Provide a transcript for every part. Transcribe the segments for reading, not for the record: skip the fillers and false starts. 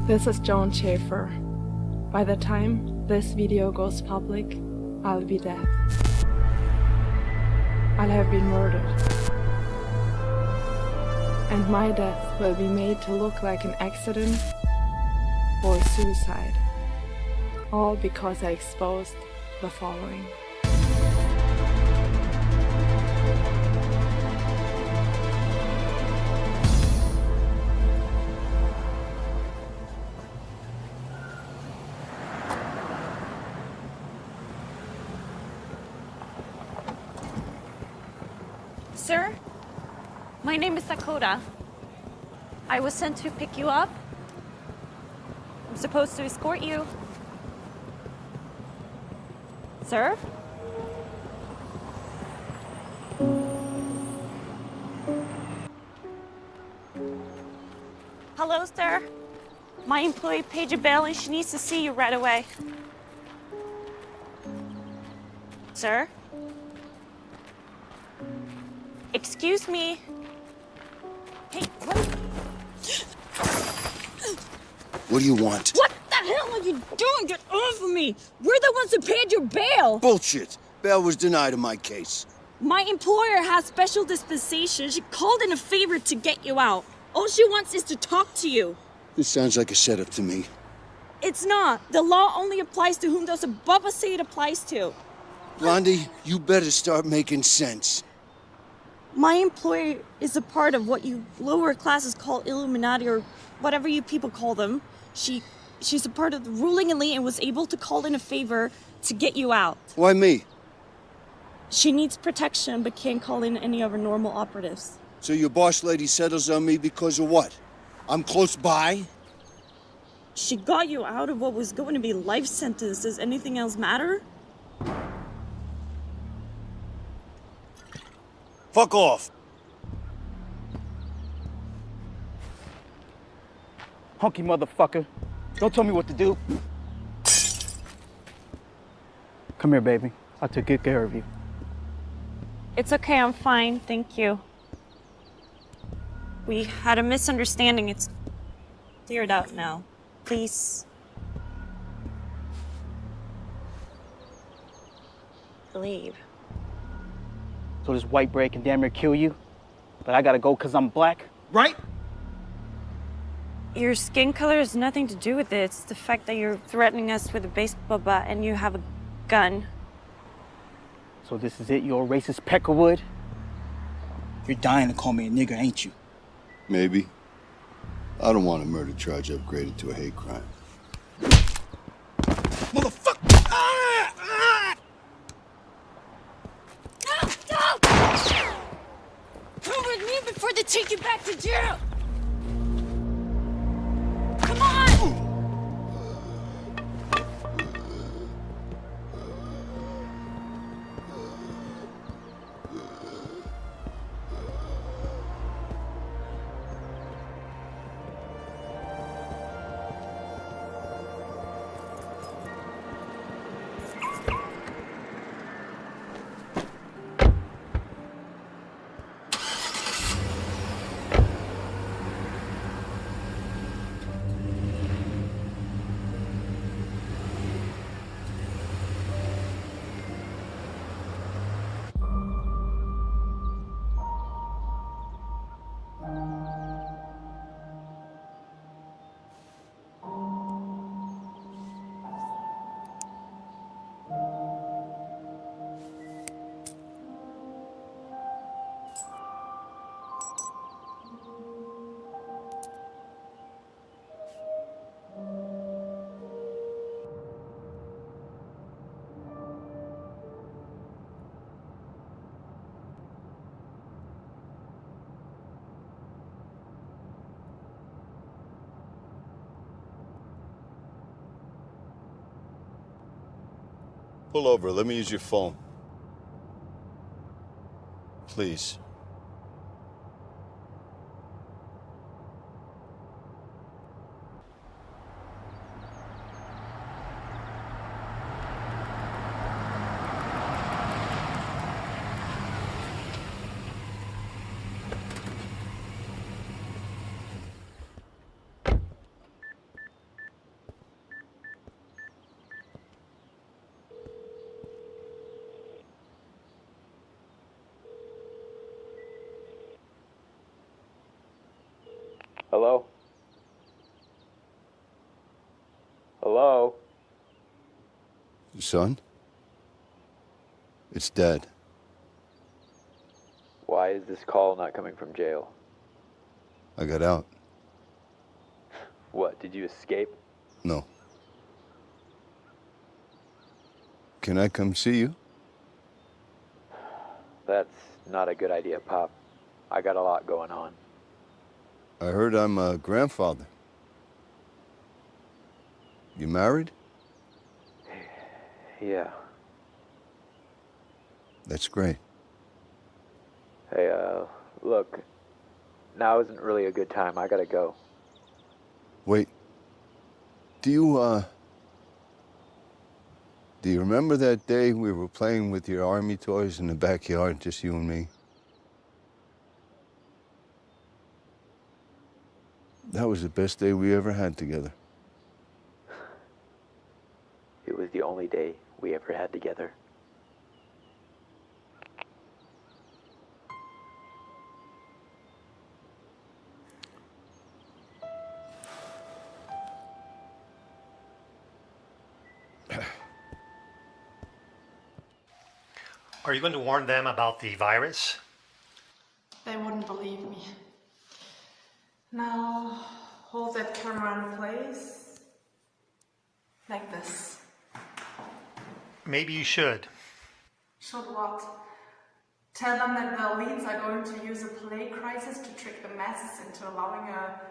This is Joan Schaefer. By the time this video goes public, I'll be dead. I'll have been murdered. And my death will be made to look like an accident or suicide. All because I exposed the following. Sir, my name is Dakota. I was sent to pick you up. I'm supposed to escort you. Sir? Hello, sir. My employee paid you bail and she needs to see you right away. Sir? Excuse me. Hey, What do you want? What the hell are you doing? Get off of me! We're the ones who paid your bail! Bullshit! Bail was denied in my case. My employer has special dispensation. She called in a favor to get you out. All she wants is to talk to you. This sounds like a setup to me. It's not. The law only applies to whom those above us say it applies to. Blondie, you better start making sense. My employer is a part of what you lower classes call Illuminati or whatever you people call them. She's a part of the ruling elite and was able to call in a favor to get you out. Why me? She needs protection but can't call in any of her normal operatives. So your boss lady settles on me because of what? I'm close by? She got you out of what was going to be life sentence. Does anything else matter? Fuck off! Hunky motherfucker. Don't tell me what to do. Come here, baby. I took good care of you. it's okay, I'm fine, thank you. We had a misunderstanding. It's cleared out now. Please. Leave. So this white bread can damn near kill you, but I gotta go because I'm black, right? Your skin color has nothing to do with it. It's the fact that you're threatening us with a baseball bat and you have a gun. So this is it, you're a racist peckerwood? You're dying to call me a nigger, ain't you? Maybe. I don't want a murder charge upgraded to a hate crime. Motherfucker! Come with me before they take you back to jail! Come on! Pull over, let me use your phone. Please. Hello? Hello? Son? It's Dad. Why is this call not coming from jail? I got out. What, did you escape? No. Can I come see you? That's not a good idea, Pop. I got a lot going on. I heard I'm a grandfather. You married? Yeah. That's great. Hey, look. Now isn't really a good time. I gotta go. Wait. Do you remember that day we were playing with your army toys in the backyard, just you and me? That was the best day we ever had together. It was the only day we ever had together. Are you going to warn them about the virus? They wouldn't believe me. Now, hold that camera in place. Like this. Maybe you should. Should what? Tell them that the elites are going to use a plague crisis to trick the masses into allowing a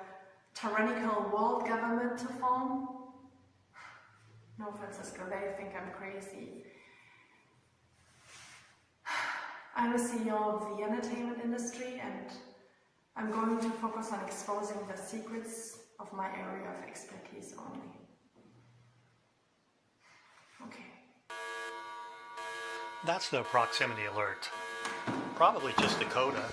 tyrannical world government to form? No, Francisco, they think I'm crazy. I'm a CEO of the entertainment industry, and I'm going to focus on exposing the secrets of my area of expertise only. Okay. That's no proximity alert. Probably just Dakota.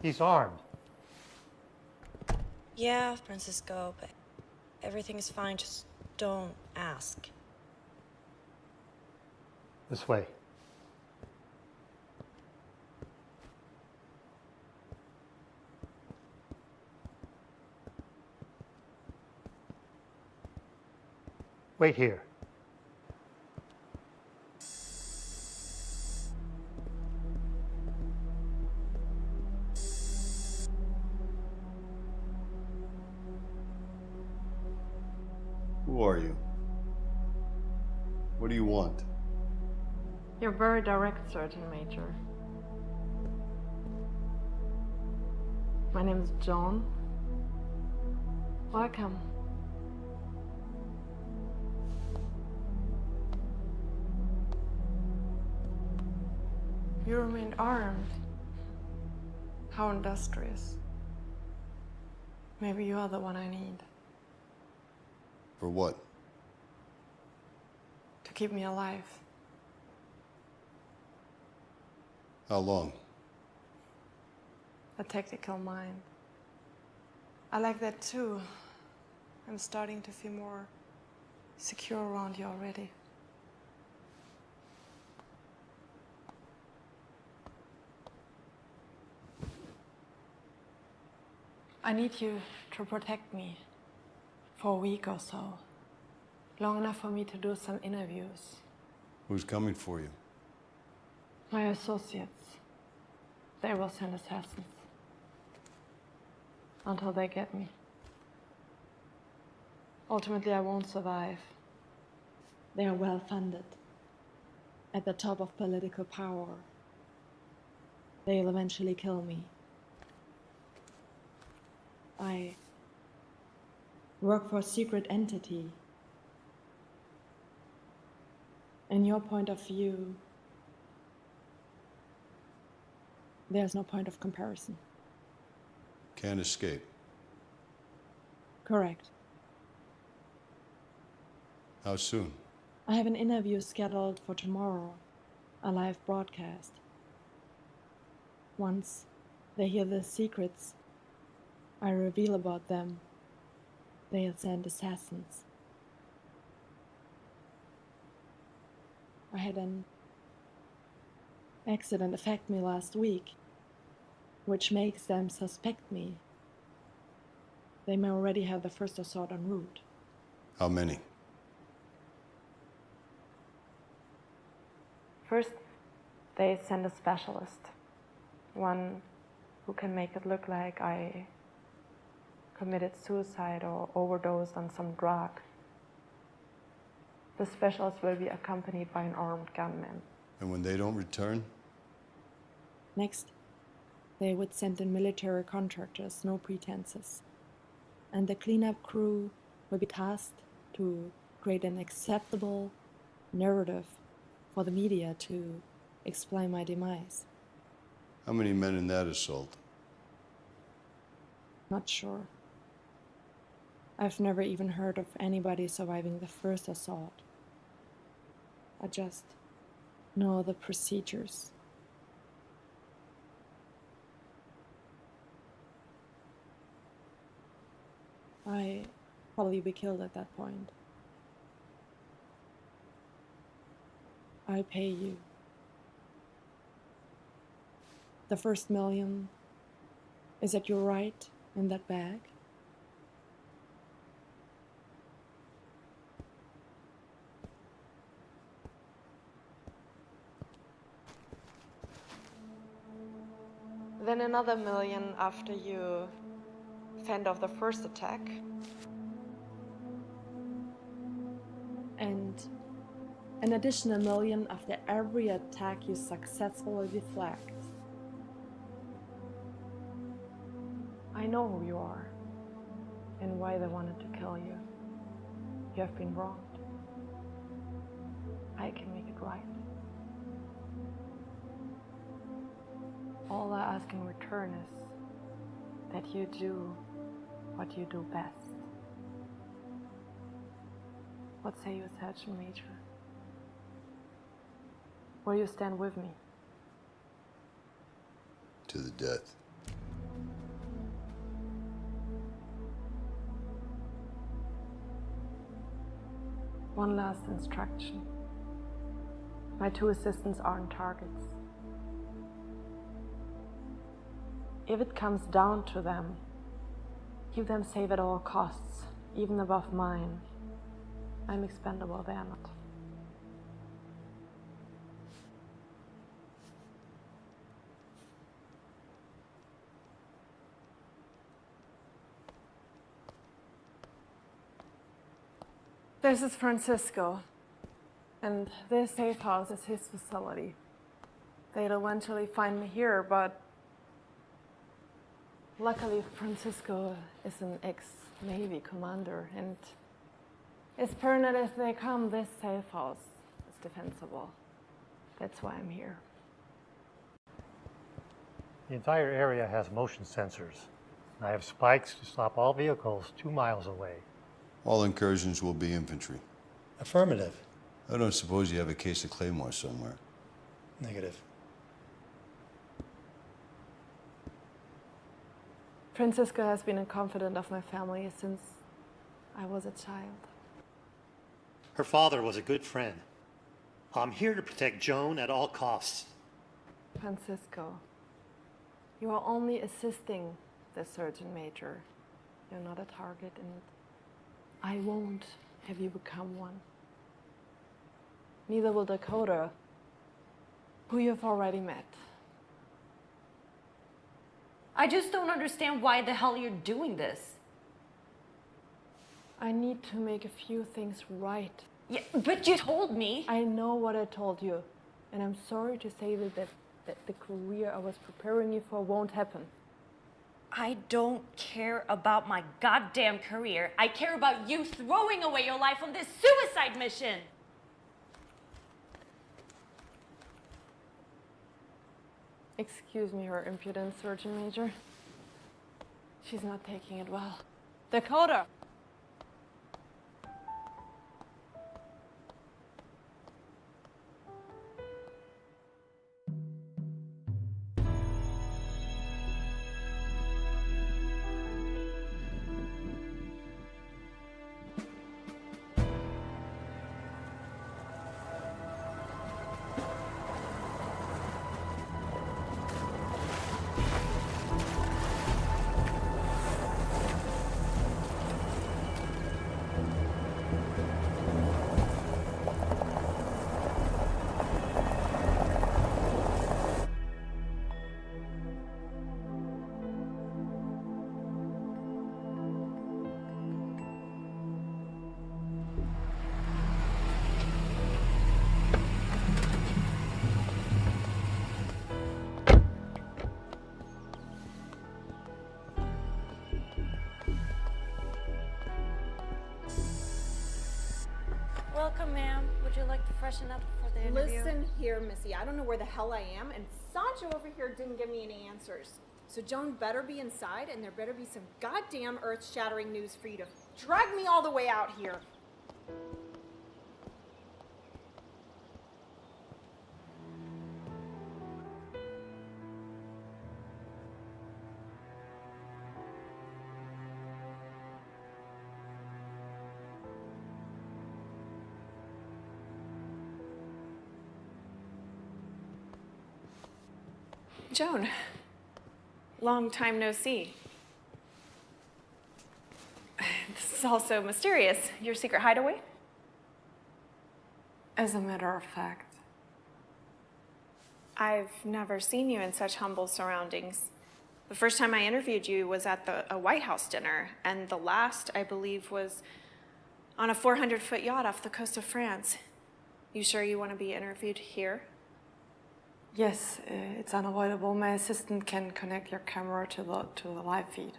He's armed. Yeah, Francisco, but everything is fine. Just don't ask. This way. Wait here. Who are you? What do you want? You're very direct, Sergeant Major. My name is John. Welcome. You remain armed. How industrious. Maybe you are the one I need. For what? To keep me alive. How long? A tactical mind. I like that too. I'm starting to feel more secure around you already. I need you to protect me for a week or so. Long enough for me to do some interviews. Who's coming for you? My associates. They will send assassins. Until they get me. Ultimately, I won't survive. They are well funded. At the top of political power. They'll eventually kill me. I work for a secret entity. In your point of view, there's no point of comparison. Can't escape. Correct. How soon? I have an interview scheduled for tomorrow, a live broadcast. Once they hear the secrets I reveal about them. They'll send assassins. I had an accident affect me last week, which makes them suspect me. They may already have the first assault en route. How many? First, they send a specialist. One who can make it look like I committed suicide or overdosed on some drug. The specialist will be accompanied by an armed gunman. And when they don't return? Next, they would send in military contractors, no pretenses. And the cleanup crew will be tasked to create an acceptable narrative for the media to explain my demise. How many men in that assault? Not sure. I've never even heard of anybody surviving the first assault. I just know the procedures. I probably be killed at that point. I pay you. The first million is at your right in that bag. Then another million after you fend off the first attack. And an additional million after every attack you successfully deflect. I know who you are and why they wanted to kill you. You have been wronged. I can make it right. All I ask in return is that you do what you do best. What say you, Sergeant Major? Will you stand with me? To the death. One last instruction. My two assistants aren't targets. If it comes down to them, keep them safe at all costs, even above mine. I'm expendable, they're not. This is Francisco, and this safe house is his facility. They'd eventually find me here, but luckily Francisco is an ex-Navy commander, and as paranoid as they come, this safe house is defensible. That's why I'm here. The entire area has motion sensors. I have spikes to stop all vehicles 2 miles away. All incursions will be infantry. Affirmative. I don't suppose you have a case of Claymore somewhere. Negative. Francisco has been a confidant of my family since I was a child. Her father was a good friend. I'm here to protect Joan at all costs. Francisco, you are only assisting the Sergeant Major. You're not a target, and I won't have you become one. Neither will Dakota, who you've already met. I just don't understand why the hell you're doing this. I need to make a few things right. Yeah, but you told me. I know what I told you, and I'm sorry to say that the career I was preparing you for won't happen. I don't care about my goddamn career. I care about you throwing away your life on this suicide mission. Excuse me, Her Impudence, Sergeant Major. She's not taking it well. Dakota! Welcome, ma'am. Would you like to freshen up for the interview? Listen here, Missy. I don't know where the hell I am, and Sancho over here didn't give me any answers. So Joan better be inside, and there better be some goddamn earth-shattering news for you to drag me all the way out here. Joan, long time no see. This is also mysterious. Your secret hideaway? As a matter of fact, I've never seen you in such humble surroundings. The first time I interviewed you was at a White House dinner, and the last, I believe, was on a 400-foot yacht off the coast of France. You sure you want to be interviewed here? yes, it's unavoidable. My assistant can connect your camera to the live feed.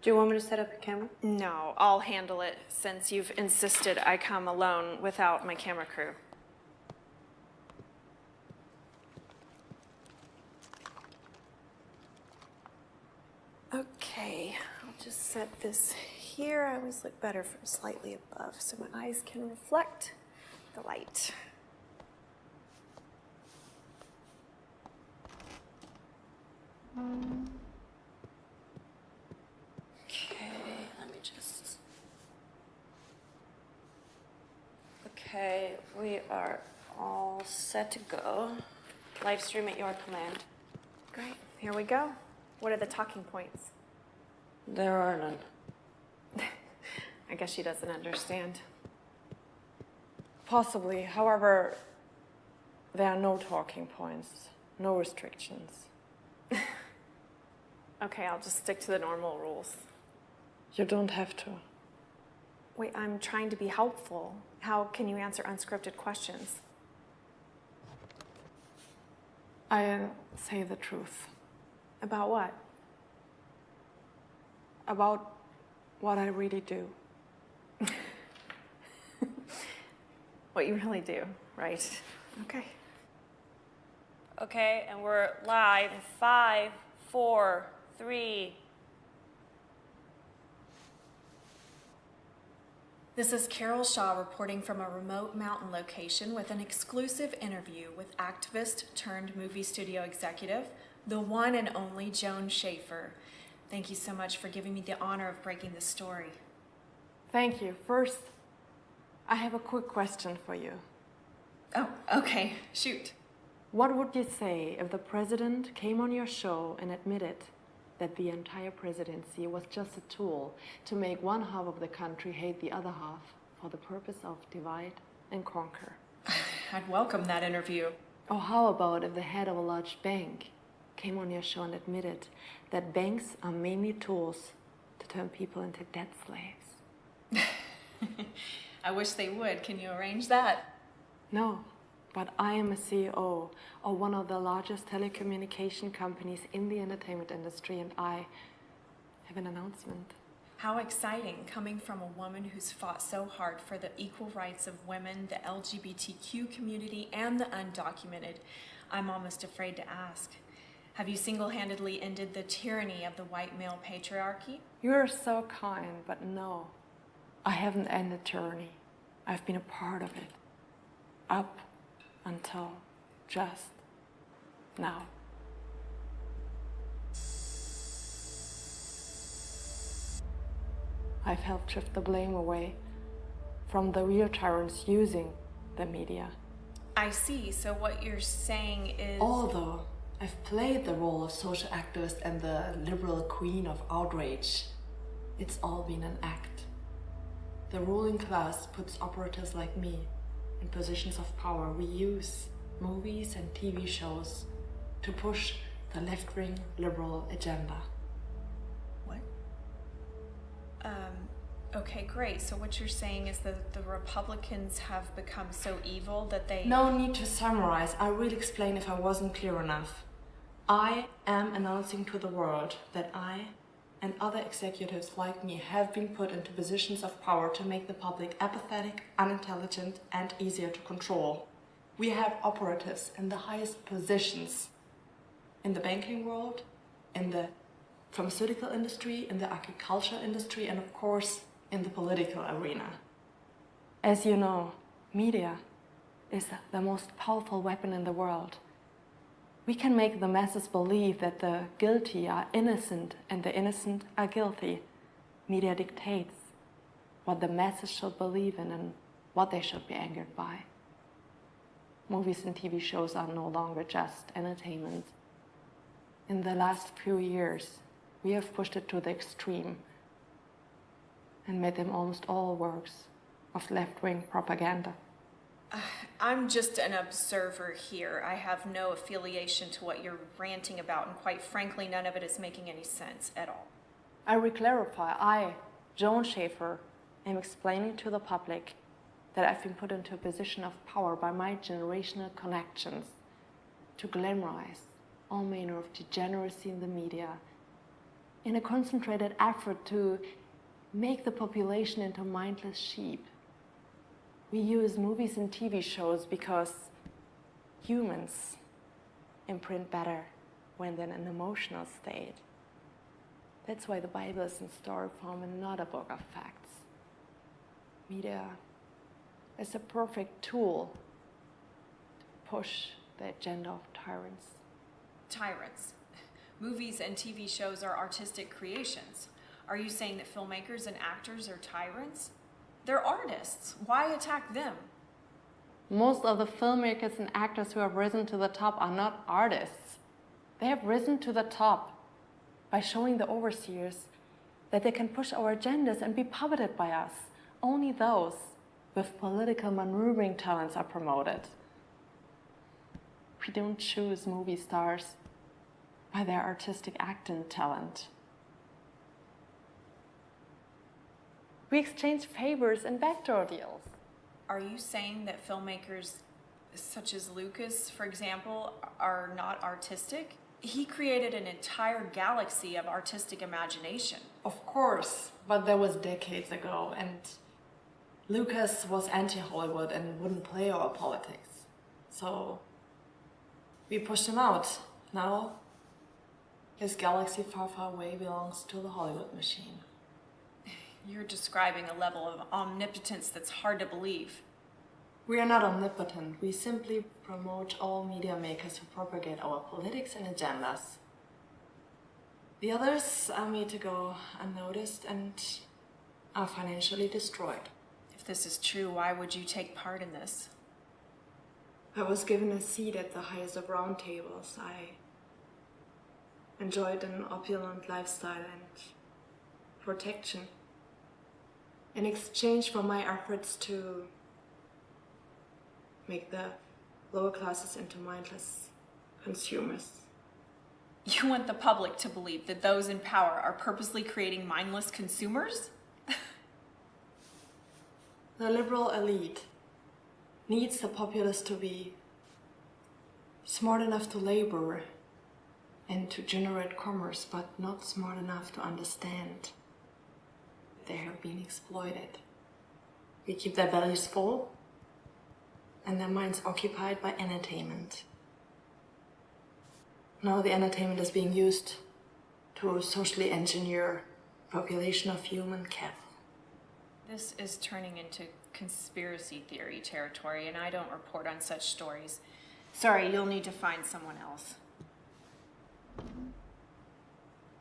Do you want me to set up your camera? No, I'll handle it since you've insisted I come alone without my camera crew. Okay, I'll just set this here. I always look better from slightly above so my eyes can reflect the light. Okay, let me just... Okay, we are all set to go. Live stream at your command. Great, here we go. What are the talking points? There are none. I guess she doesn't understand. Possibly. However, there are no talking points, no restrictions. Okay, I'll just stick to the normal rules. You don't have to. Wait, I'm trying to be helpful. How can you answer unscripted questions? I say the truth. About what? About what I really do. What you really do, right? Okay. Okay, and we're live in 5, 4, 3. This is Carol Shaw reporting from a remote mountain location with an exclusive interview with activist turned movie studio executive, the one and only Joan Schaefer. Thank you so much for giving me the honor of breaking this story. Thank you. First, I have a quick question for you. Oh, okay. Shoot. What would you say if the president came on your show and admitted that the entire presidency was just a tool to make one half of the country hate the other half for the purpose of divide and conquer? I'd welcome that interview. Or how about if the head of a large bank came on your show and admitted that banks are mainly tools to turn people into debt slaves? I wish they would. Can you arrange that? No, but I am a CEO of one of the largest telecommunication companies in the entertainment industry, and I have an announcement. How exciting, coming from a woman who's fought so hard for the equal rights of women, the LGBTQ community, and the undocumented. I'm almost afraid to ask. Have you single-handedly ended the tyranny of the white male patriarchy? You're so kind, but no. I haven't ended tyranny. I've been a part of it. Up until just now. I've helped shift the blame away from the real tyrants using the media. I see. So what you're saying is... Although I've played the role of social activist and the liberal queen of outrage, it's all been an act. The ruling class puts operatives like me in positions of power. We use movies and TV shows to push the left-wing liberal agenda. What? Okay, great. So what you're saying is that the Republicans have become so evil that they... No need to summarize. I will explain if I wasn't clear enough. I am announcing to the world that I and other executives like me have been put into positions of power to make the public apathetic, unintelligent, and easier to control. We have operatives in the highest positions in the banking world, in the pharmaceutical industry, in the agriculture industry, and of course, in the political arena. As you know, media is the most powerful weapon in the world. We can make the masses believe that the guilty are innocent and the innocent are guilty. Media dictates what the masses should believe in and what they should be angered by. Movies and TV shows are no longer just entertainment. In the last few years, we have pushed it to the extreme and made them almost all works of left-wing propaganda. I'm just an observer here. I have no affiliation to what you're ranting about, and quite frankly, none of it is making any sense at all. I will clarify, I, Joan Schaefer, am explaining to the public that I've been put into a position of power by my generational connections to glamorize all manner of degeneracy in the media in a concentrated effort to make the population into mindless sheep. We use movies and TV shows because humans imprint better when they're in an emotional state. That's why the Bible is in story form and not a book of facts. Media is a perfect tool to push the agenda of tyrants. Tyrants. Movies and TV shows are artistic creations. Are you saying that filmmakers and actors are tyrants? They're artists. Why attack them? Most of the filmmakers and actors who have risen to the top are not artists. They have risen to the top by showing the overseers that they can push our agendas and be puppeted by us. Only those with political maneuvering talents are promoted. We don't choose movie stars by their artistic acting talent. We exchange favors and backdoor deals. Are you saying that filmmakers such as Lucas, for example, are not artistic? He created an entire galaxy of artistic imagination. Of course, but that was decades ago, and Lucas was anti-Hollywood and wouldn't play our politics. So we pushed him out. Now his galaxy far, far away belongs to the Hollywood machine. You're describing a level of omnipotence that's hard to believe. We are not omnipotent. We simply promote all media makers who propagate our politics and agendas. The others are made to go unnoticed and are financially destroyed. If this is true, why would you take part in this? I was given a seat at the highest of round tables. I enjoyed an opulent lifestyle and protection in exchange for my efforts to make the lower classes into mindless consumers. You want the public to believe that those in power are purposely creating mindless consumers? The liberal elite needs the populace to be smart enough to labor and to generate commerce, but not smart enough to understand they have been exploited. We keep their bellies full and their minds occupied by entertainment. Now the entertainment is being used to socially engineer population of human cattle. This is turning into conspiracy theory territory, and I don't report on such stories. Sorry, you'll need to find someone else.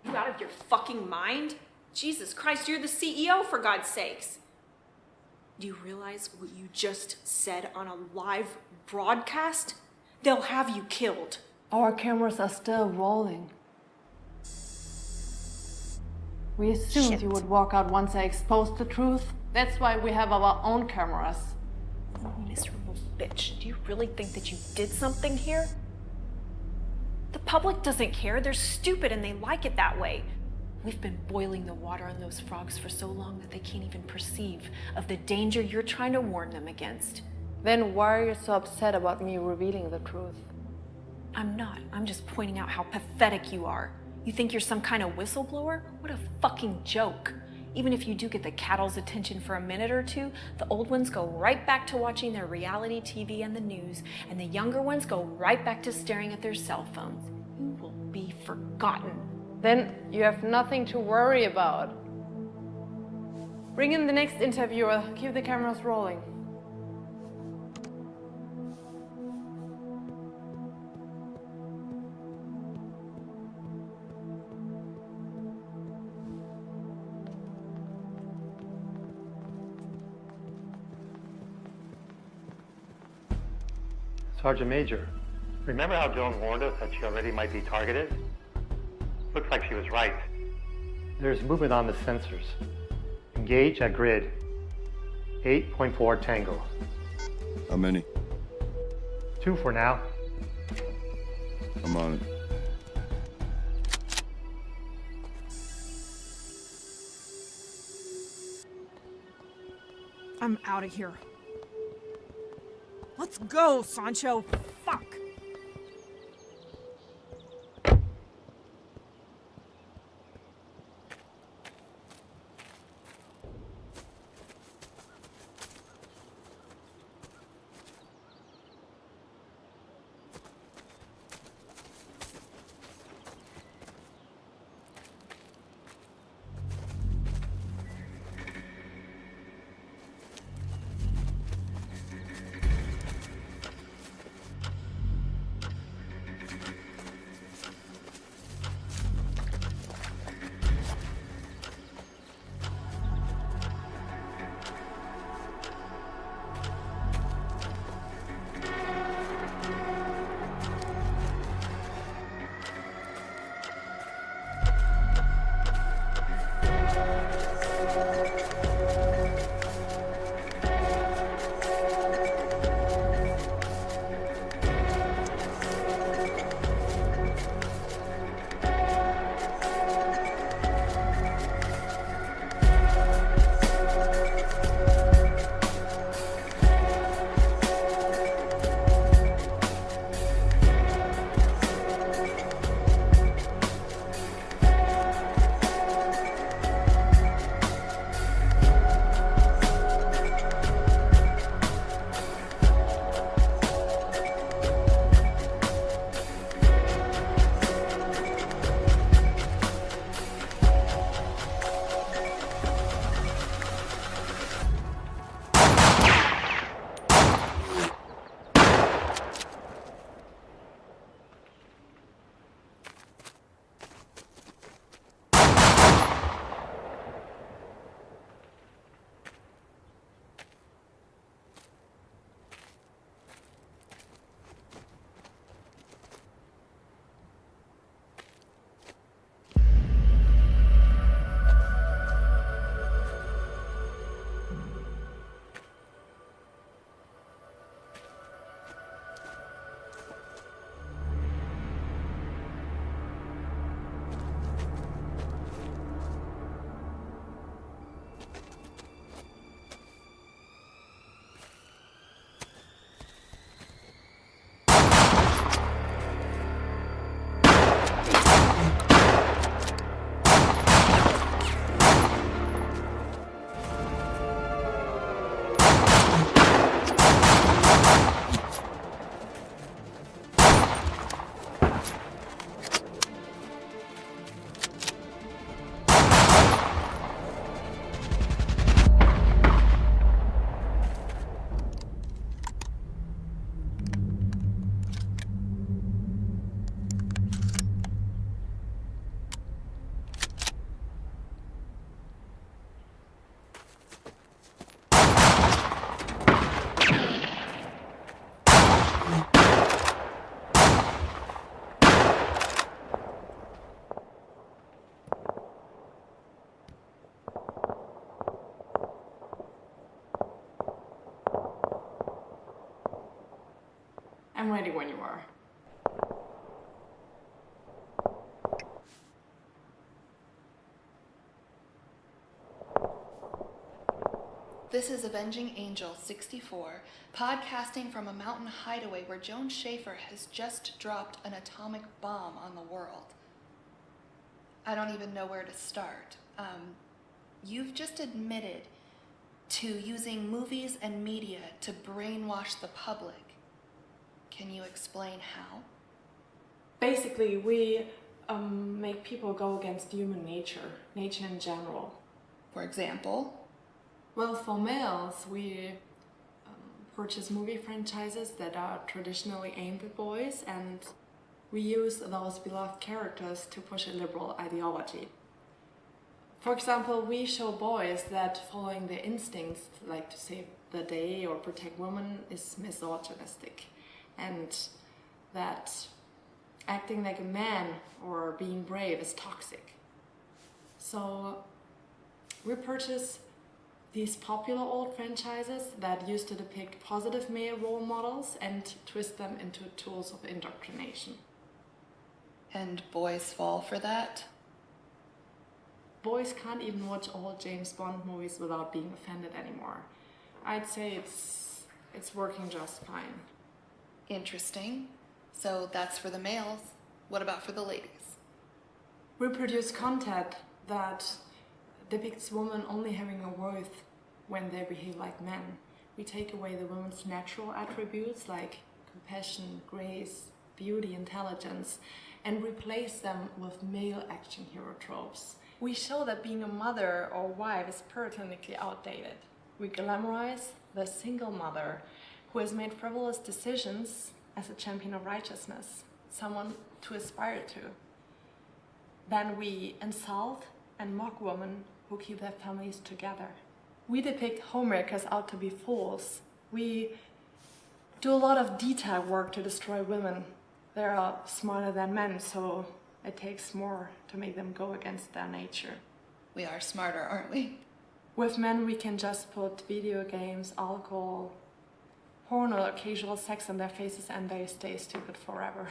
You out of your fucking mind? Jesus Christ, you're the CEO, for God's sakes. Do you realize what you just said on a live broadcast? They'll have you killed. Our cameras are still rolling. We assumed you would walk out once I exposed the truth. That's why we have our own cameras. Miserable bitch, do you really think that you did something here? The public doesn't care. They're stupid and they like it that way. We've been boiling the water on those frogs for so long that they can't even perceive of the danger you're trying to warn them against. Then why are you so upset about me revealing the truth? I'm not. I'm just pointing out how pathetic you are. You think you're some kind of whistleblower? What a fucking joke. Even if you do get the cattle's attention for a minute or two, the old ones go right back to watching their reality TV and the news, and the younger ones go right back to staring at their cell phones. You will be forgotten. Then you have nothing to worry about. Bring in the next interviewer. Keep the cameras rolling. Sergeant Major, remember how Joan warned us that she already might be targeted? Looks like she was right. There's movement on the sensors. Engage at grid 8.4 Tango. How many? 2 for now. I'm on it. I'm out of here. Let's go, Sancho. Fuck. I'm ready when you are. This is Avenging Angel 64, podcasting from a mountain hideaway where Joan Schaefer has just dropped an atomic bomb on the world. I don't even know where to start. You've just admitted to using movies and media to brainwash the public. Can you explain how? Basically, we make people go against human nature in general. For example? Well, for males, we purchase movie franchises that are traditionally aimed at boys, and we use those beloved characters to push a liberal ideology. For example, we show boys that following their instincts, like to save the day or protect women, is misogynistic, and that acting like a man or being brave is toxic. So we purchase these popular old franchises that used to depict positive male role models and twist them into tools of indoctrination. And boys fall for that? Boys can't even watch old James Bond movies without being offended anymore. I'd say it's working just fine. Interesting. So that's for the males. What about for the ladies? We produce content that depicts women only having a worth when they behave like men. We take away the women's natural attributes like compassion, grace, beauty, intelligence, and replace them with male action hero tropes. We show that being a mother or wife is puritanically outdated. We glamorize the single mother who has made frivolous decisions as a champion of righteousness, someone to aspire to. Then we insult and mock women who keep their families together. We depict homemakers out to be fools. We do a lot of detail work to destroy women. They are smarter than men, so it takes more to make them go against their nature. We are smarter, aren't we? With men, we can just put video games, alcohol, porn, or casual sex in their faces and they stay stupid forever.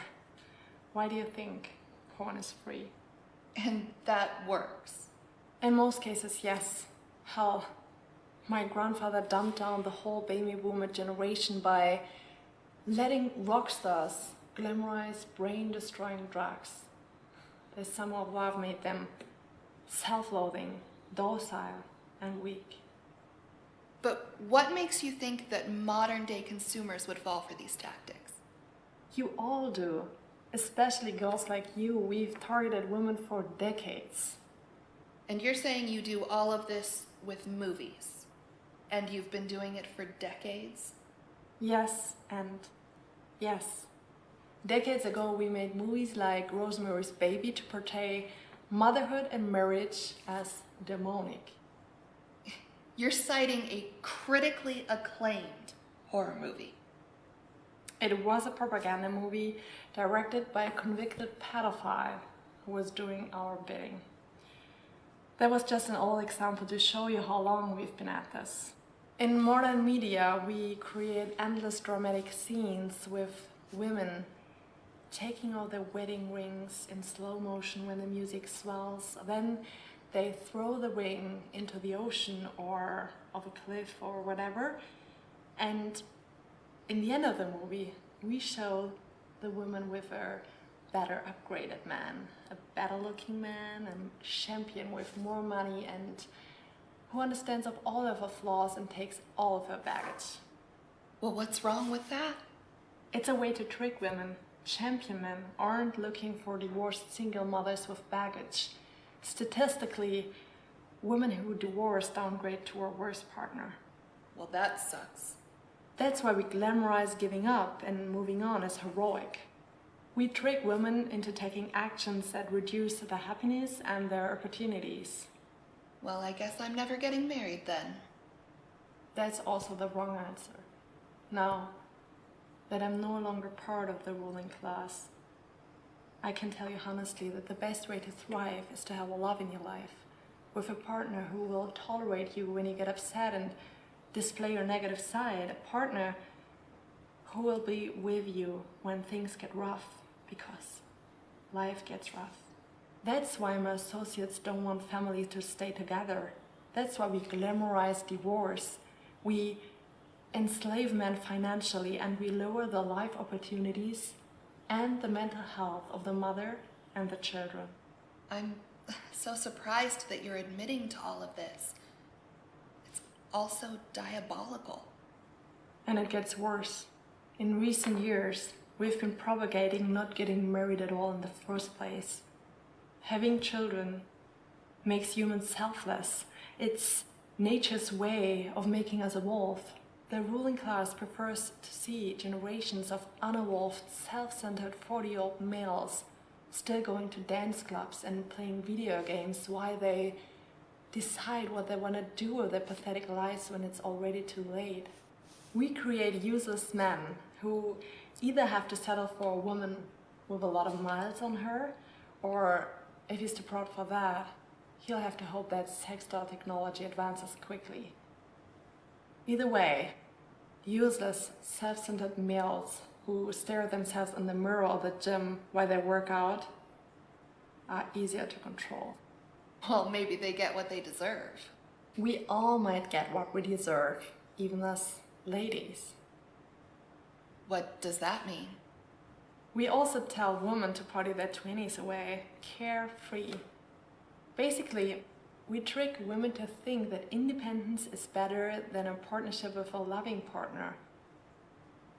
Why do you think porn is free? And that works? In most cases, yes. Hell, my grandfather dumbed down the whole baby boomer generation by letting rock stars glamorize brain-destroying drugs. They somehow have made them self-loathing, docile, and weak. But what makes you think that modern-day consumers would fall for these tactics? You all do. Especially girls like you. We've targeted women for decades. And you're saying you do all of this with movies? And you've been doing it for decades? Yes, and yes. Decades ago, we made movies like Rosemary's Baby to portray motherhood and marriage as demonic. You're citing a critically acclaimed horror movie. It was a propaganda movie directed by a convicted pedophile who was doing our bidding. That was just an old example to show you how long we've been at this. In modern media, we create endless dramatic scenes with women taking out their wedding rings in slow motion when the music swells. Then they throw the ring into the ocean or off a cliff or whatever. And in the end of the movie, we show the woman with a better upgraded man, a better looking man, a champion with more money and who understands of all of her flaws and takes all of her baggage. Well, what's wrong with that? It's a way to trick women. Champion men aren't looking for divorced single mothers with baggage. Statistically, women who divorce downgrade to a worse partner. Well, that sucks. That's why we glamorize giving up and moving on as heroic. We trick women into taking actions that reduce their happiness and their opportunities. Well, I guess I'm never getting married then. That's also the wrong answer. Now that I'm no longer part of the ruling class, I can tell you honestly that the best way to thrive is to have a love in your life, with a partner who will tolerate you when you get upset and display your negative side, a partner who will be with you when things get rough, because life gets rough. That's why my associates don't want families to stay together. That's why we glamorize divorce. We enslave men financially and we lower the life opportunities and the mental health of the mother and the children. I'm so surprised that you're admitting to all of this. It's also diabolical. And it gets worse. In recent years, we've been propagating not getting married at all in the first place. Having children makes humans selfless. It's nature's way of making us evolve. The ruling class prefers to see generations of unevolved, self-centered 40-year-old males still going to dance clubs and playing video games while they decide what they want to do with their pathetic lives when it's already too late. We create useless men who either have to settle for a woman with a lot of miles on her, or if he's too proud for that, he'll have to hope that sex doll technology advances quickly. Either way, useless, self-centered males who stare at themselves in the mirror or the gym while they work out are easier to control. Well, maybe they get what they deserve. We all might get what we deserve, even as ladies. What does that mean? We also tell women to party their 20s away, carefree. Basically, we trick women to think that independence is better than a partnership with a loving partner.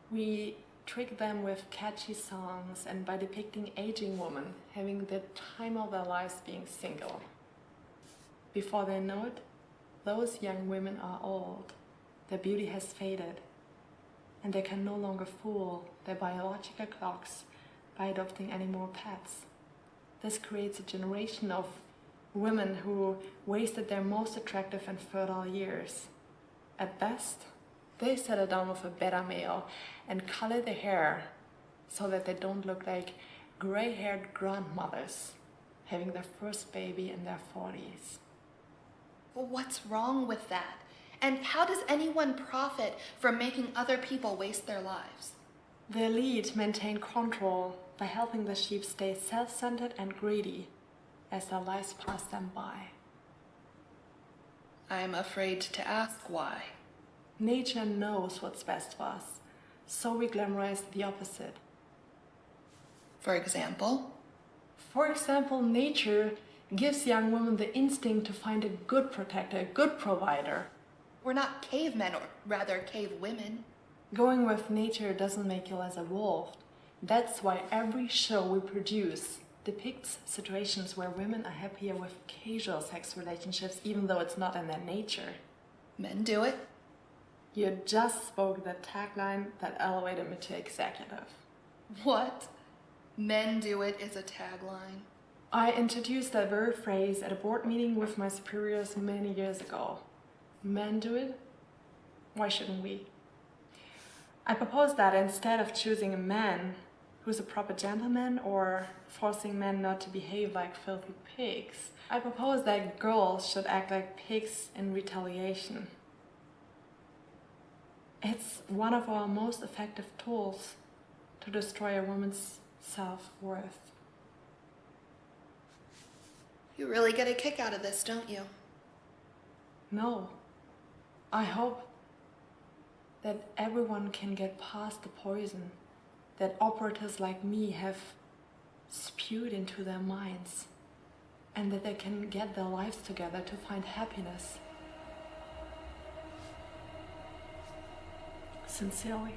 We trick them with catchy songs and by depicting aging women having the time of their lives being single. Before they know it, those young women are old. Their beauty has faded, and they can no longer fool their biological clocks by adopting any more pets. This creates a generation of women who wasted their most attractive and fertile years. At best, they settle down with a beta male and color their hair so that they don't look like gray-haired grandmothers having their first baby in their 40s. Well, what's wrong with that? And how does anyone profit from making other people waste their lives? The elite maintain control by helping the sheep stay self-centered and greedy as their lives pass them by. I'm afraid to ask why. Nature knows what's best for us, so we glamorize the opposite. For example? For example, nature gives young women the instinct to find a good protector, a good provider. We're not cavemen, or rather cave women. Going with nature doesn't make you less evolved. That's why every show we produce depicts situations where women are happier with casual sex relationships, even though it's not in their nature. Men do it. You just spoke the tagline that elevated me to executive. What? Men do it is a tagline. I introduced that very phrase at a board meeting with my superiors many years ago. Men do it? Why shouldn't we? I propose that instead of choosing a man who's a proper gentleman or forcing men not to behave like filthy pigs, I propose that girls should act like pigs in retaliation. It's one of our most effective tools to destroy a woman's self-worth. You really get a kick out of this, don't you? No. I hope that everyone can get past the poison that operatives like me have spewed into their minds, and that they can get their lives together to find happiness. Sincerely.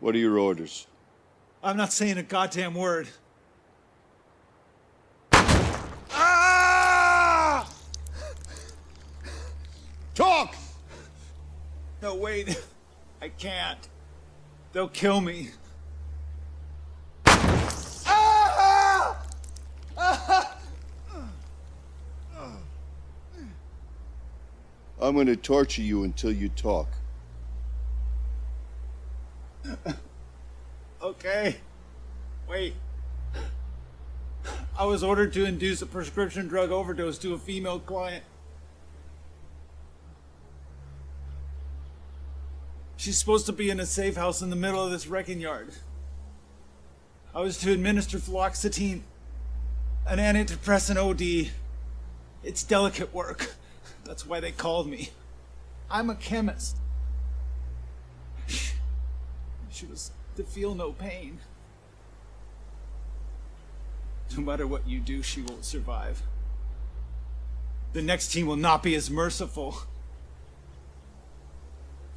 What are your orders? I'm not saying a goddamn word. Ah! Talk! No, wait. I can't. They'll kill me. Ah! Ah! I'm gonna torture you until you talk. Okay. Wait. I was ordered to induce a prescription drug overdose to a female client. She's supposed to be in a safe house in the middle of this wrecking yard. I was to administer fluoxetine, an antidepressant OD. It's delicate work. That's why they called me. I'm a chemist. She was to feel no pain. No matter what you do, she won't survive. The next team will not be as merciful.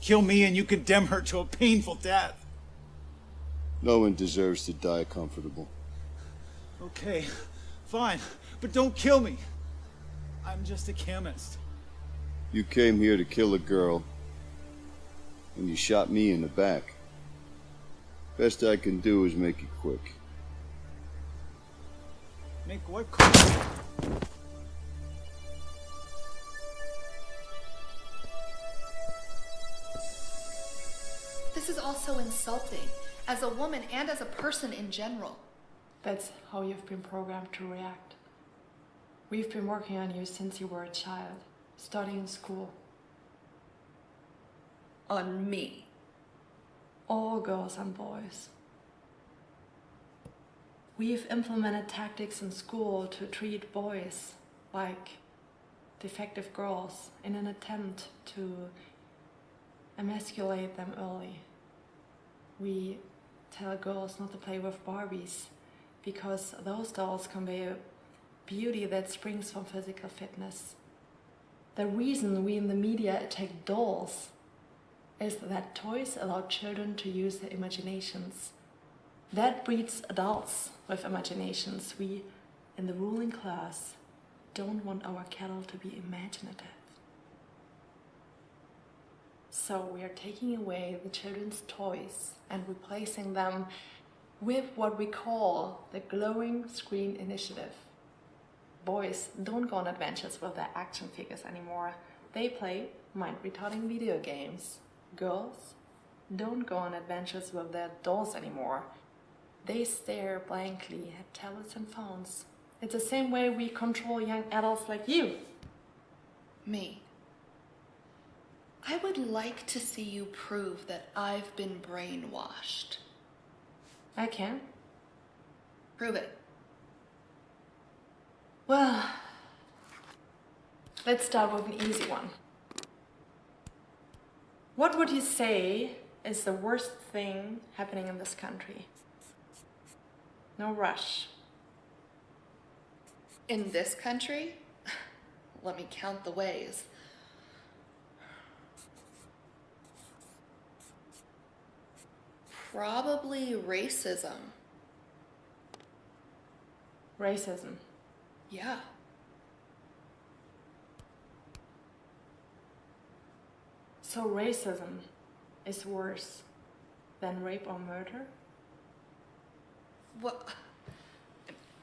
Kill me and you condemn her to a painful death. No one deserves to die comfortable. Okay, fine, but don't kill me. I'm just a chemist. You came here to kill a girl, and you shot me in the back. Best I can do is make it quick. Make what? This is also insulting, as a woman and as a person in general. That's how you've been programmed to react. We've been working on you since you were a child, studying in school. On me? All girls and boys. We've implemented tactics in school to treat boys like defective girls in an attempt to emasculate them early. We tell girls not to play with Barbies because those dolls convey a beauty that springs from physical fitness. The reason we in the media attack dolls is that toys allow children to use their imaginations. That breeds adults with imaginations. We, in the ruling class, don't want our cattle to be imaginative. So we are taking away the children's toys and replacing them with what we call the Glowing Screen Initiative. Boys don't go on adventures with their action figures anymore. They play mind-retarding video games. Girls don't go on adventures with their dolls anymore. They stare blankly at tablets and phones. It's the same way we control young adults like you. Me. I would like to see you prove that I've been brainwashed. I can. Prove it. Well, let's start with an easy one. What would you say is the worst thing happening in this country? No rush. In this country? Let me count the ways. Probably racism. Racism. Yeah. So racism is worse than rape or murder? What?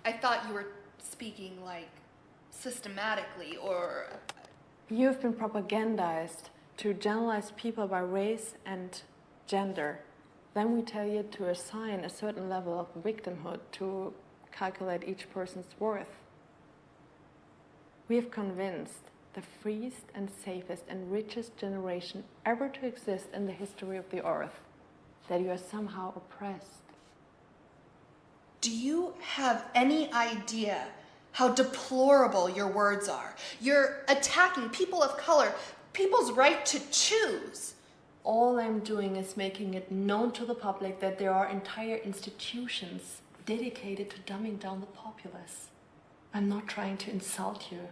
I thought you were speaking like systematically or... You've been propagandized to generalize people by race and gender. Then we tell you to assign a certain level of victimhood to calculate each person's worth. We have convinced the freest and safest and richest generation ever to exist in the history of the earth that you are somehow oppressed. Do you have any idea how deplorable your words are? You're attacking people of color, people's right to choose. All I'm doing is making it known to the public that there are entire institutions dedicated to dumbing down the populace. I'm not trying to insult you.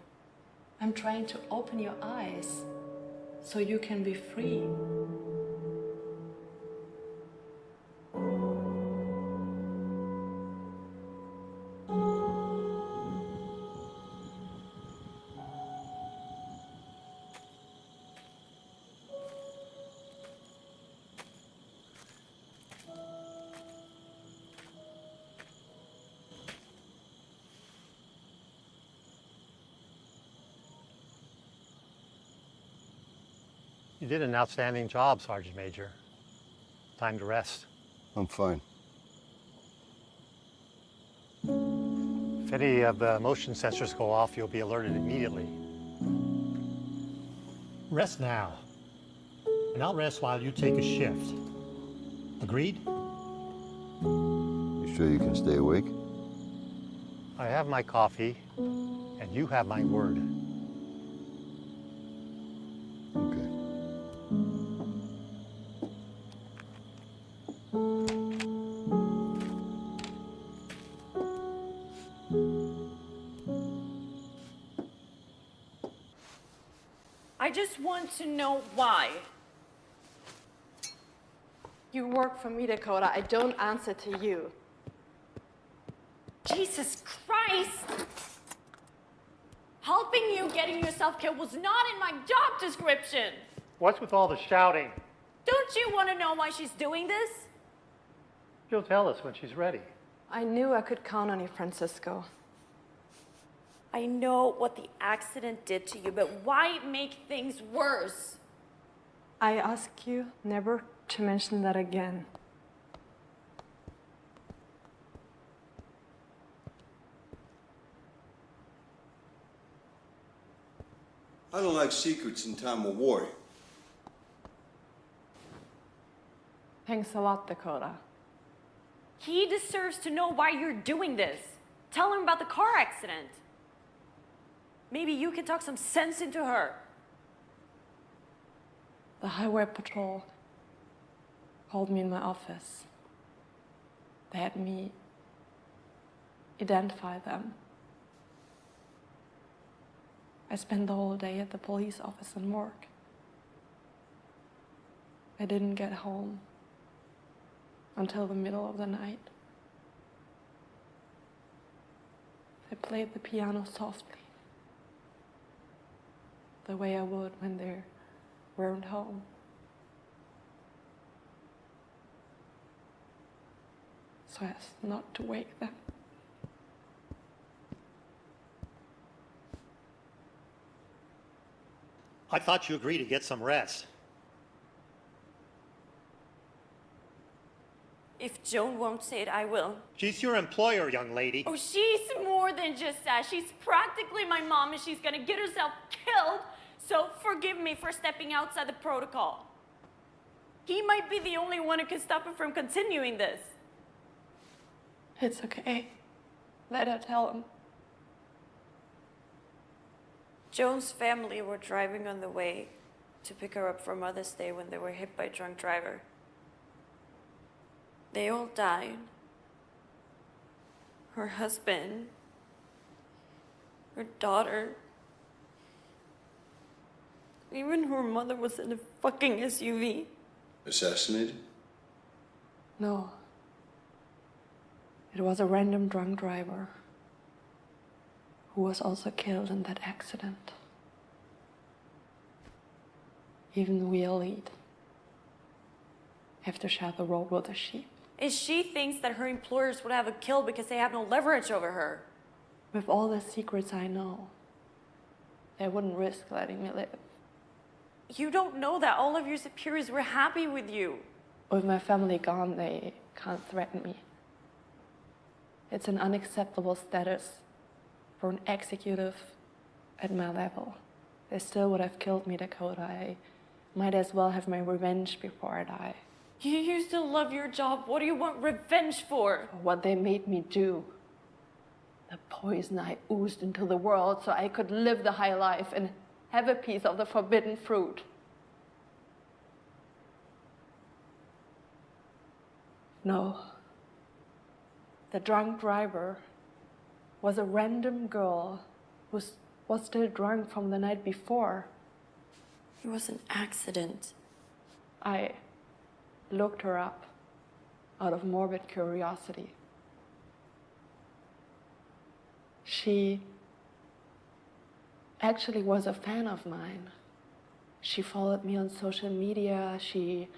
I'm trying to open your eyes so you can be free. You did an outstanding job, Sergeant Major. Time to rest. I'm fine. If any of the motion sensors go off, you'll be alerted immediately. Rest now, and I'll rest while you take a shift. Agreed? You sure you can stay awake? I have my coffee, and you have my word. Okay. I just want to know why. You work for me, Dakota. I don't answer to you. Jesus Christ! Helping you getting yourself killed was not in my job description. What's with all the shouting? Don't you want to know why she's doing this? She'll tell us when she's ready. I knew I could count on you, Francisco. I know what the accident did to you, but why make things worse? I ask you never to mention that again. I don't like secrets in time of war. Thanks a lot, Dakota. He deserves to know why you're doing this. Tell him about the car accident. Maybe you can talk some sense into her. The highway patrol called me in my office. They had me identify them. I spent the whole day at the police office and work. I didn't get home until the middle of the night. I played the piano softly, the way I would when they weren't home. So as not to wake them. I thought you agreed to get some rest. If Joan won't say it, I will. She's your employer, young lady. Oh, she's more than just that. She's practically my mom and she's gonna get herself killed. So forgive me for stepping outside the protocol. He might be the only one who can stop her from continuing this. It's okay. Let her tell him. Joan's family were driving on the way to pick her up for Mother's Day when they were hit by a drunk driver. They all died. Her husband, her daughter, even her mother was in a fucking SUV. Assassinated? No. It was a random drunk driver who was also killed in that accident. Even we elite have to share the road with the sheep. And she thinks that her employers would have her killed because they have no leverage over her. With all the secrets I know, they wouldn't risk letting me live. You don't know that all of your superiors were happy with you. With my family gone, they can't threaten me. It's an unacceptable status for an executive at my level. They still would have killed me, Dakota. I might as well have my revenge before I die. You used to love your job. What do you want revenge for? For what they made me do. The poison I oozed into the world so I could live the high life and have a piece of the forbidden fruit. No. The drunk driver was a random girl who was still drunk from the night before. It was an accident. I looked her up out of morbid curiosity. She actually was a fan of mine. She followed me on social media. She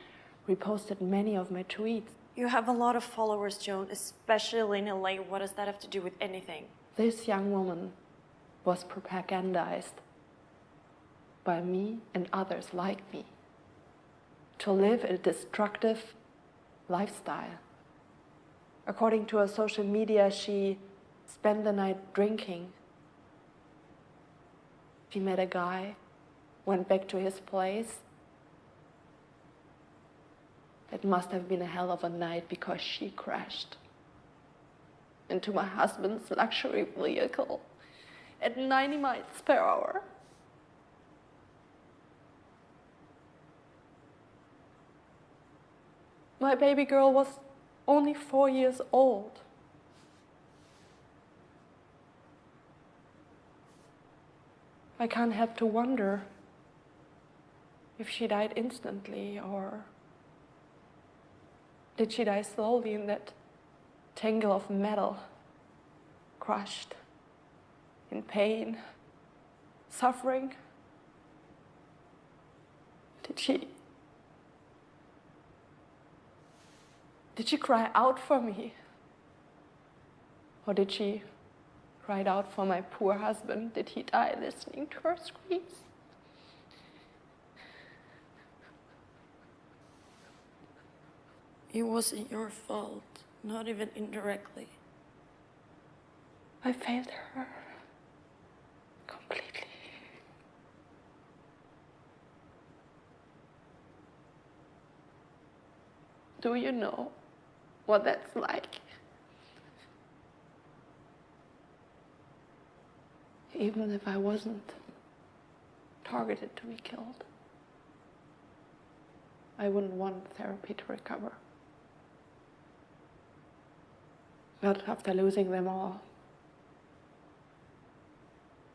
reposted many of my tweets. You have a lot of followers, Joan, especially in LA. What does that have to do with anything? This young woman was propagandized by me and others like me. to live a destructive lifestyle. According to her social media, she spent the night drinking. She met a guy, went back to his place. It must have been a hell of a night because she crashed into my husband's luxury vehicle at 90 miles per hour. My baby girl was only 4 years old. I can't help to wonder if she died instantly or did she die slowly in that tangle of metal, crushed, in pain, suffering? Did she cry out for me? Or did she cry out for my poor husband? Did he die listening to her screams? It wasn't your fault, not even indirectly. I failed her completely. Do you know what that's like? Even if I wasn't targeted to be killed, I wouldn't want therapy to recover. But after losing them all,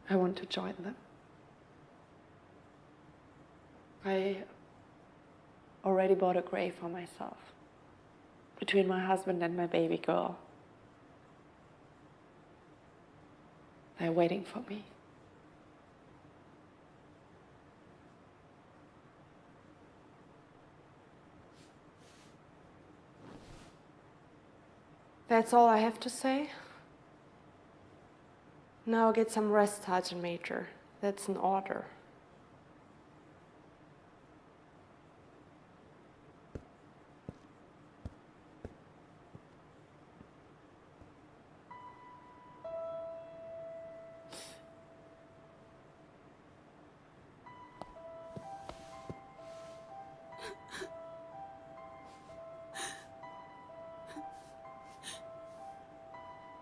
I want to join them. I already bought a grave for myself between my husband and my baby girl. They're waiting for me. That's all I have to say. Now get some rest, Sergeant Major. That's an order.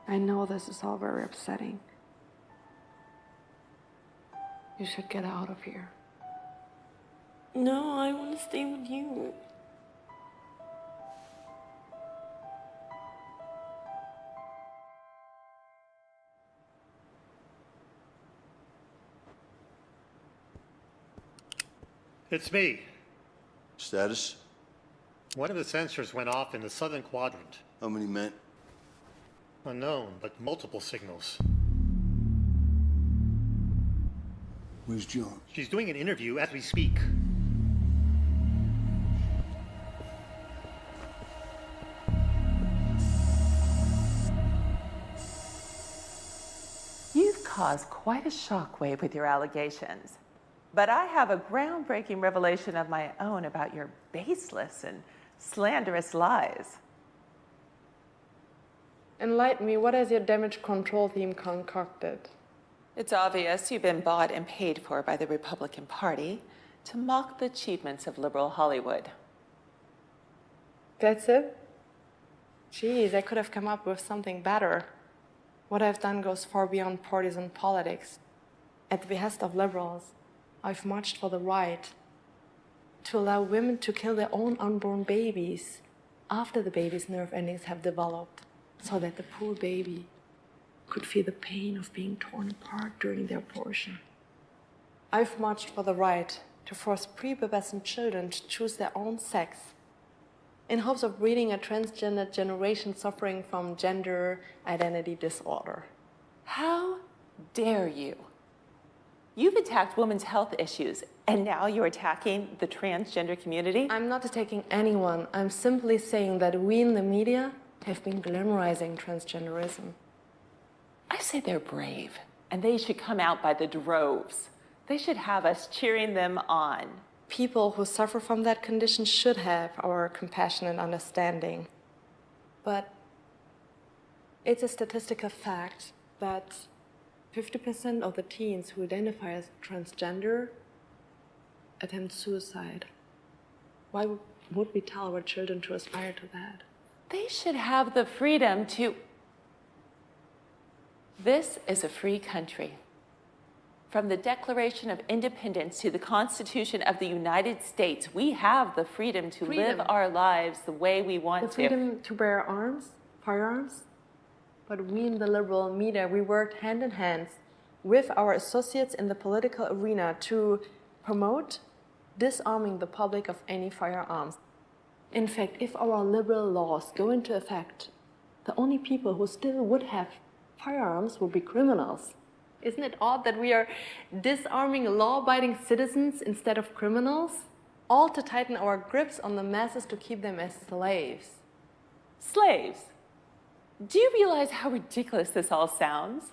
I know this is all very upsetting. You should get out of here. No, I want to stay with you. It's me. Status? One of the sensors went off in the southern quadrant. How many men? Unknown, but multiple signals. Where's John? She's doing an interview as we speak. You've caused quite a shockwave with your allegations. But I have a groundbreaking revelation of my own about your baseless and slanderous lies. Enlighten me, what has your damage control team concocted? It's obvious you've been bought and paid for by the Republican Party to mock the achievements of liberal Hollywood. That's it? Jeez, I could have come up with something better. What I've done goes far beyond partisan politics. At the behest of liberals, I've marched for the right to allow women to kill their own unborn babies after the baby's nerve endings have developed, so that the poor baby could feel the pain of being torn apart during their abortion. I've marched for the right to force prepubescent children to choose their own sex in hopes of breeding a transgender generation suffering from gender identity disorder. How dare you? You've attacked women's health issues, and now you're attacking the transgender community? I'm not attacking anyone. I'm simply saying that we in the media have been glamorizing transgenderism. I say they're brave, and they should come out by the droves. They should have us cheering them on. People who suffer from that condition should have our compassion and understanding. But it's a statistical fact that 50% of the teens who identify as transgender attempt suicide. Why would we tell our children to aspire to that? They should have the freedom to. This is a free country. From the Declaration of Independence to the Constitution of the United States, we have the freedom to live our lives the way we want to. The freedom to bear arms, firearms. But we in the liberal media, we worked hand in hand with our associates in the political arena to promote disarming the public of any firearms. In fact, if our liberal laws go into effect, the only people who still would have firearms would be criminals. Isn't it odd that we are disarming law-abiding citizens instead of criminals? All to tighten our grips on the masses to keep them as slaves. Slaves? Do you realize how ridiculous this all sounds?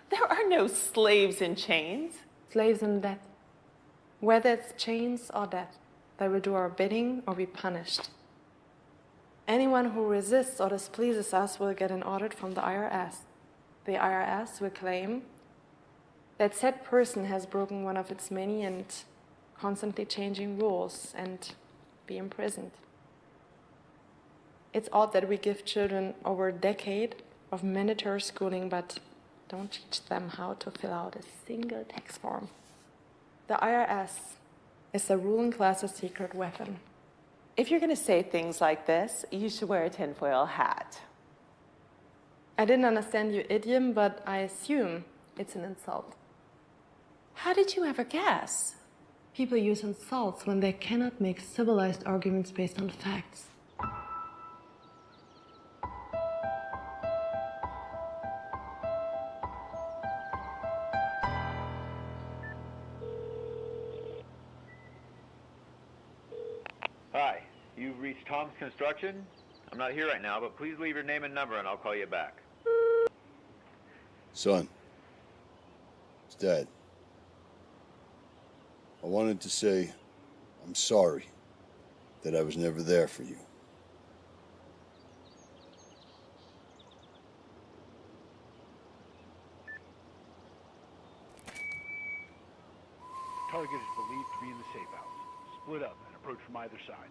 There are no slaves in chains. Slaves in death. Whether it's chains or death, they will do our bidding or be punished. Anyone who resists or displeases us will get an audit from the IRS. The IRS will claim that said person has broken one of its many and constantly changing rules and be imprisoned. It's odd that we give children over a decade of mandatory schooling but don't teach them how to fill out a single tax form. The IRS is the ruling class's secret weapon. If you're going to say things like this, you should wear a tinfoil hat. I didn't understand your idiom, but I assume it's an insult. How did you ever guess? People use insults when they cannot make civilized arguments based on facts. Hi, you've reached Tom's Construction. I'm not here right now, but please leave your name and number and I'll call you back. Son, it's Dad. I wanted to say I'm sorry that I was never there for you. Target is believed to be in the safe house. Split up and approach from either side.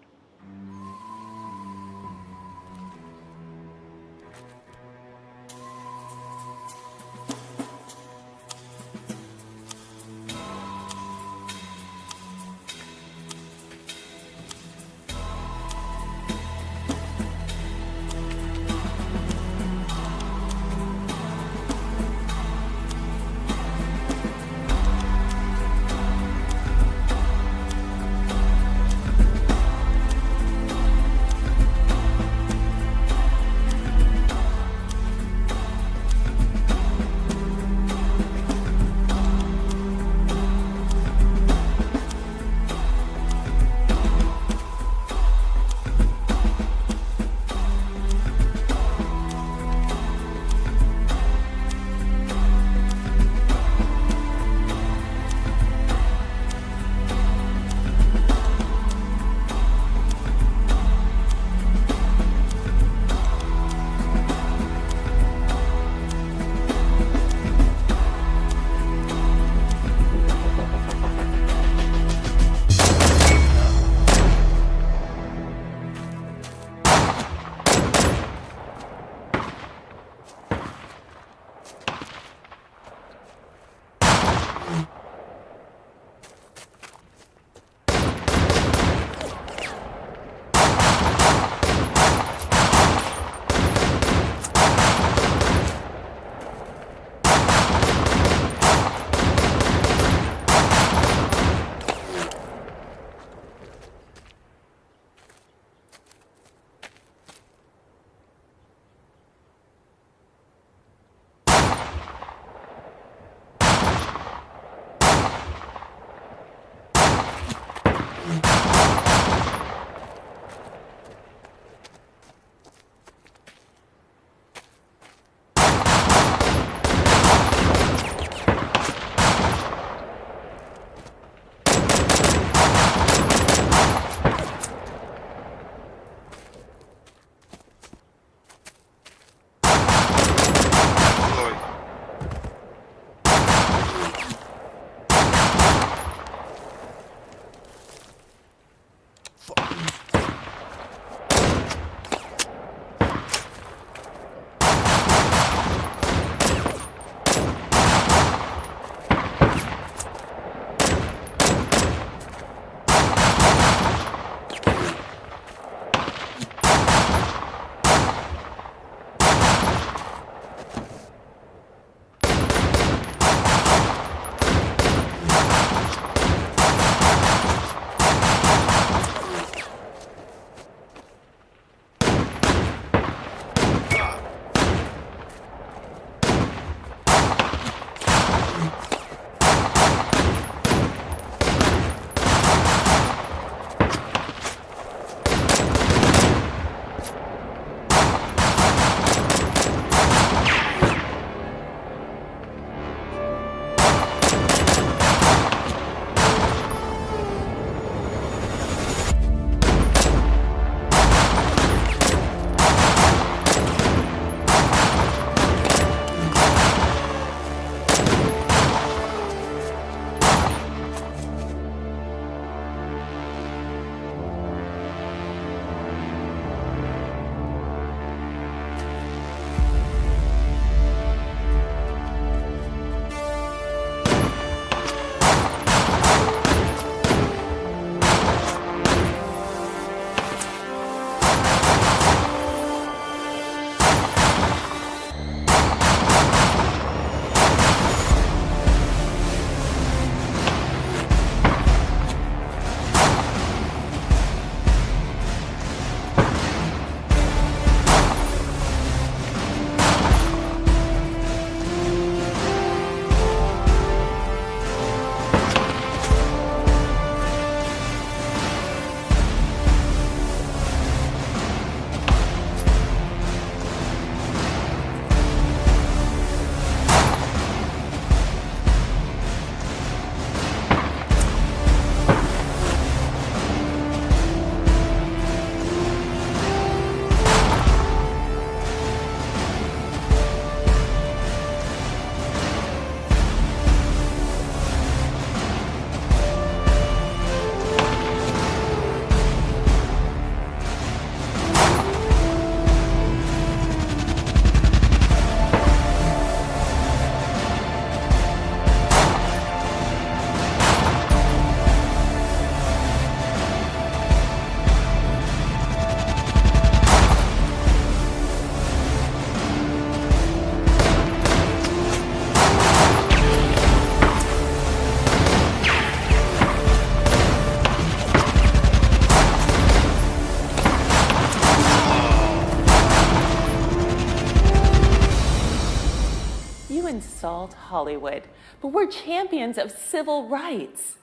insult Hollywood, but we're champions of civil rights.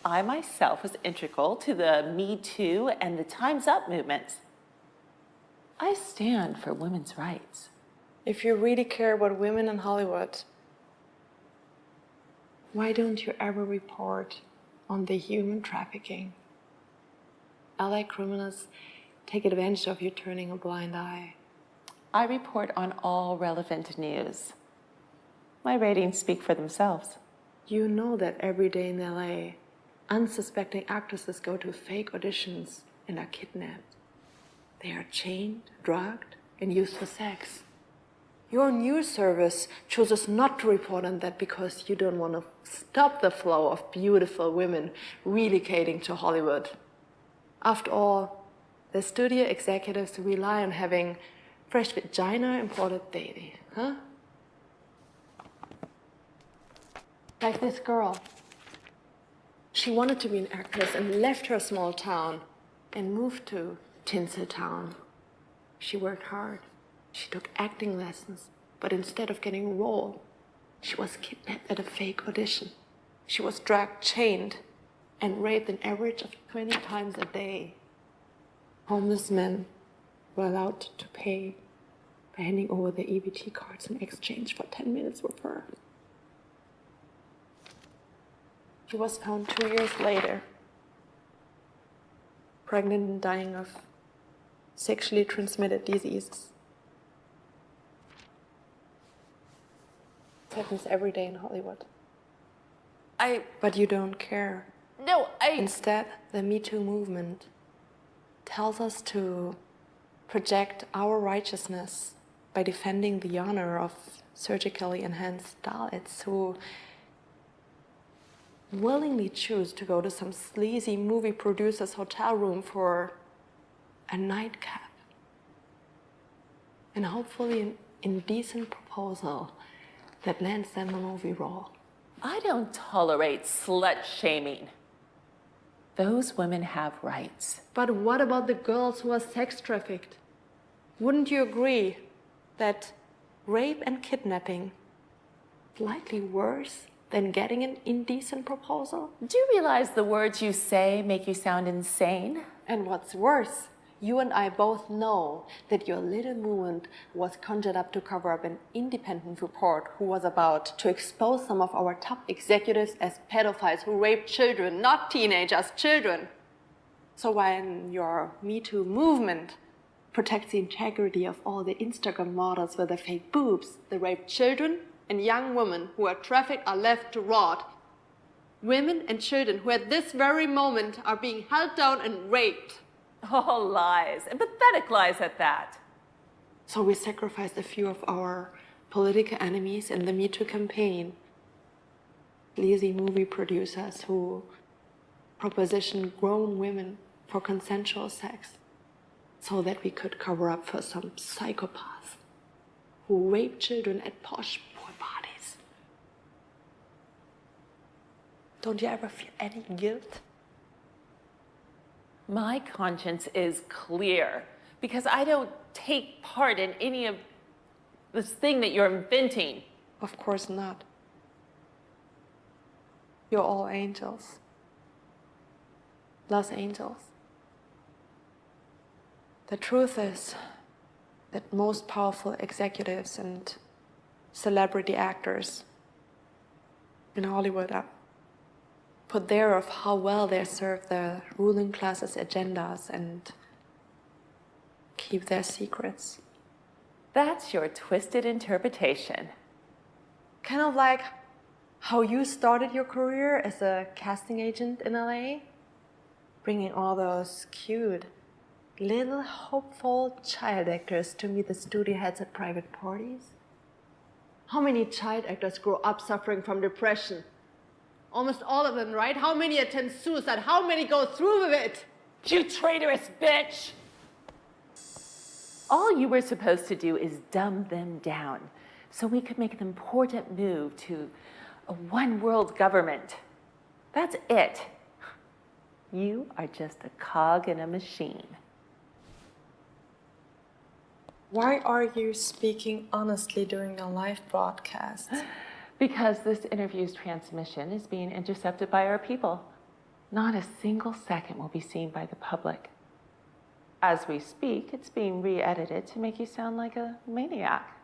I myself was integral to the Me Too and the Time's Up movements. I stand for women's rights. If you really care about women in Hollywood, why don't you ever report on the human trafficking? LA criminals take advantage of you turning a blind eye. I report on all relevant news. My ratings speak for themselves. You know that every day in LA, unsuspecting actresses go to fake auditions and are kidnapped. They are chained, drugged, and used for sex. Your news service chooses not to report on that because you don't want to stop the flow of beautiful women relocating to Hollywood. After all, the studio executives rely on having fresh vagina imported daily, huh? Like this girl. She wanted to be an actress and left her small town and moved to Tinseltown. She worked hard. She took acting lessons, but instead of getting a role, she was kidnapped at a fake audition. She was dragged, chained, and raped an average of 20 times a day. Homeless men were allowed to pay by handing over their EBT cards in exchange for 10 minutes with her. She was found 2 years later, pregnant and dying of sexually transmitted diseases. It happens every day in Hollywood. But you don't care. Instead, the Me Too movement tells us to project our righteousness by defending the honor of surgically enhanced Dalits who willingly choose to go to some sleazy movie producer's hotel room for a nightcap and hopefully an indecent proposal that lands them a movie role. I don't tolerate slut shaming. Those women have rights. But what about the girls who are sex trafficked? Wouldn't you agree that rape and kidnapping is likely worse than getting an indecent proposal? Do you realize the words you say make you sound insane? And what's worse, you and I both know that your little movement was conjured up to cover up an independent report who was about to expose some of our top executives as pedophiles who rape children, not teenagers, children. So when your Me Too movement protects the integrity of all the Instagram models with their fake boobs, the raped children and young women who are trafficked are left to rot. Women and children who at this very moment are being held down and raped. All lies, and pathetic lies at that. So we sacrificed a few of our political enemies in the Me Too campaign. Sleazy movie producers who propositioned grown women for consensual sex so that we could cover up for some psychopaths who rape children at posh boy parties. Don't you ever feel any guilt? My conscience is clear because I don't take part in any of this thing that you're inventing. Of course not. You're all angels. Los Angels. The truth is that most powerful executives and celebrity actors in Hollywood are put there of how well they serve the ruling class's agendas and keep their secrets. That's your twisted interpretation. Kind of like how you started your career as a casting agent in LA, bringing all those cute, little hopeful child actors to meet the studio heads at private parties. How many child actors grow up suffering from depression? Almost all of them, right? How many attempt suicide? How many go through with it? You traitorous bitch! All you were supposed to do is dumb them down so we could make an important move to a one-world government. That's it. You are just a cog in a machine. Why are you speaking honestly during a live broadcast? Because this interview's transmission is being intercepted by our people. Not a single second will be seen by the public. As we speak, it's being re-edited to make you sound like a maniac.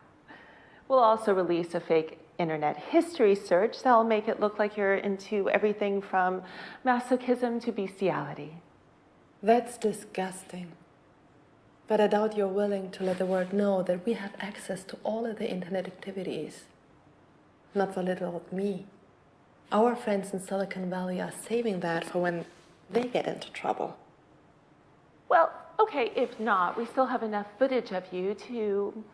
We'll also release a fake internet history search that'll make it look like you're into everything from masochism to bestiality. That's disgusting. But I doubt you're willing to let the world know that we have access to all of the internet activities. Not for little old me. Our friends in Silicon Valley are saving that for when they get into trouble. Well, okay, if not, we still have enough footage of you to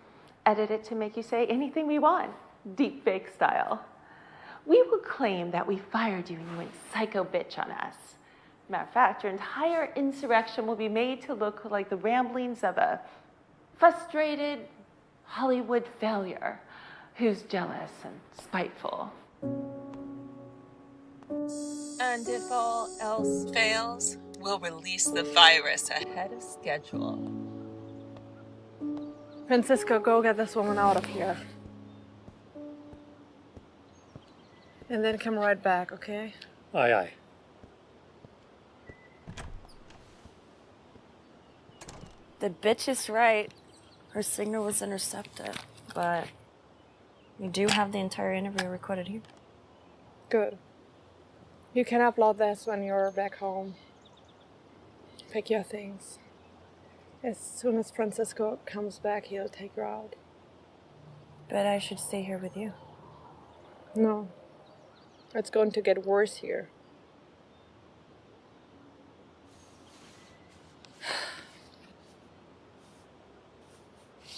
edit it to make you say anything we want, deepfake style. We will claim that we fired you and you went psycho bitch on us. Matter of fact, your entire insurrection will be made to look like the ramblings of a frustrated Hollywood failure who's jealous and spiteful. And if all else fails, we'll release the virus ahead of schedule. Francisco, go get this woman out of here. And then come right back, okay? Aye, aye. The bitch is right. Her signal was intercepted, but we do have the entire interview recorded here. Good. You can upload this when you're back home. Pick your things. As soon as Francisco comes back, he'll take you out. But I should stay here with you. No. It's going to get worse here.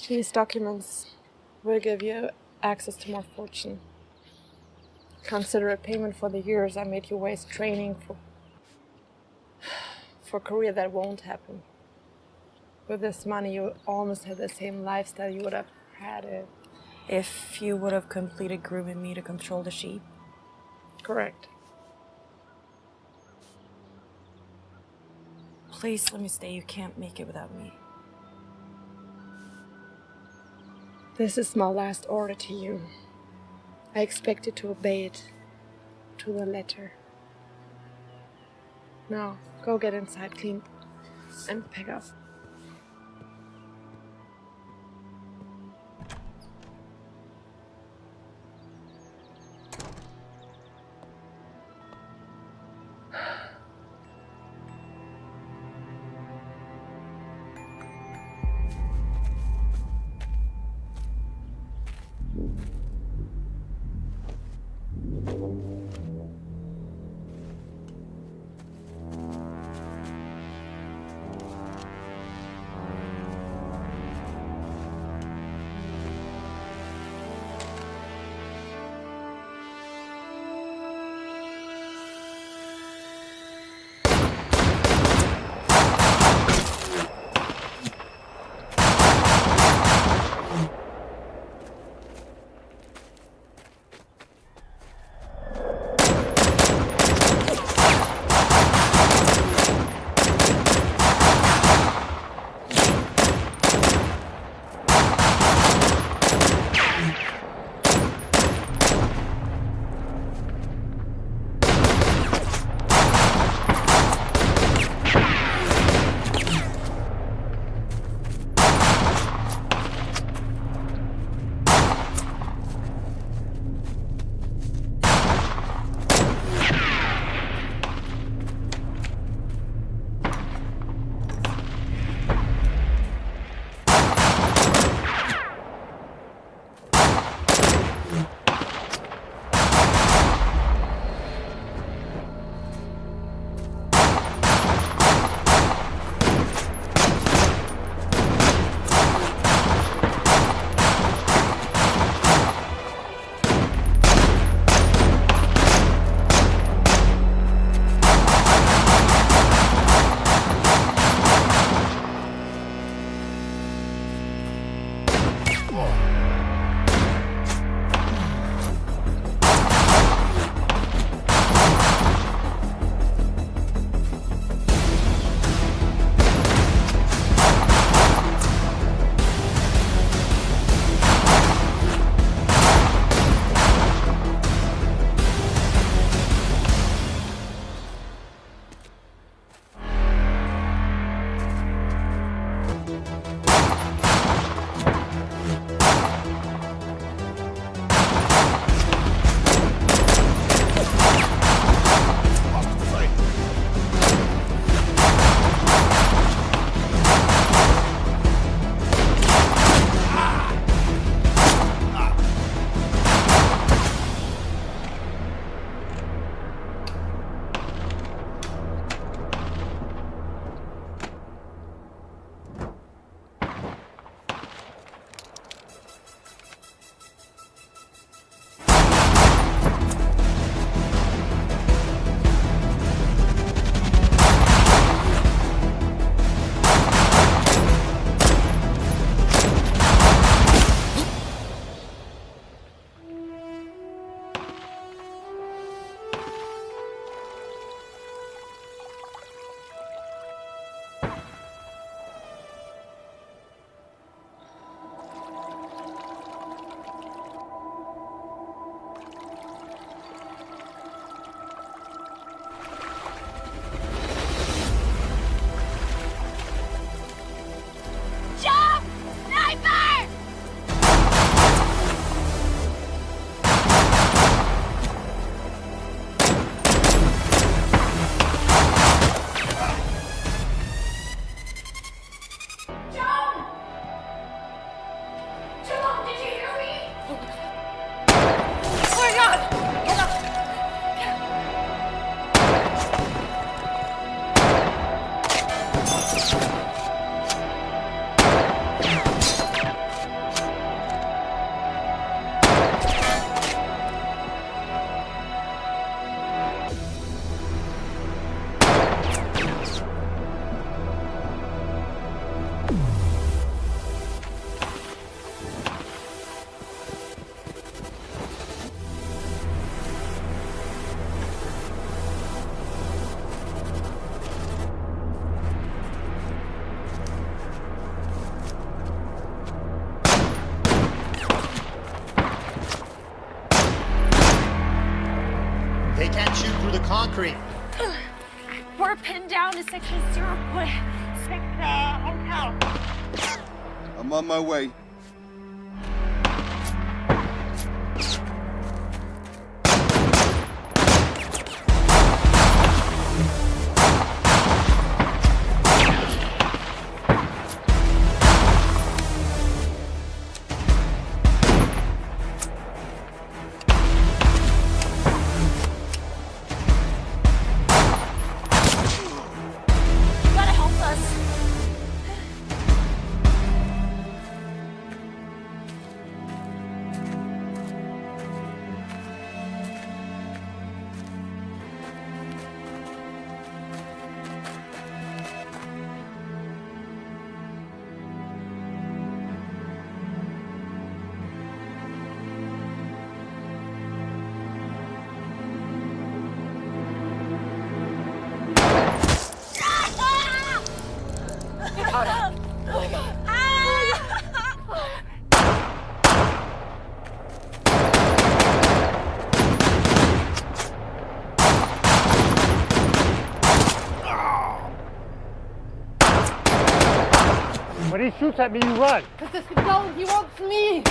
These documents will give you access to more fortune. Consider it payment for the years I made you waste training for a career that won't happen. With this money, you almost have the same lifestyle you would have had if you would have completed grooming me to control the sheep. Correct. Please let me stay. You can't make it without me. This is my last order to you. I expect you to obey it to the letter. Now, go get inside, clean, and pack up. concrete. We're pinned down to section 0.6 hotel. I'm on my way. Gotta help us. When he shoots at me, you run. No, he wants me.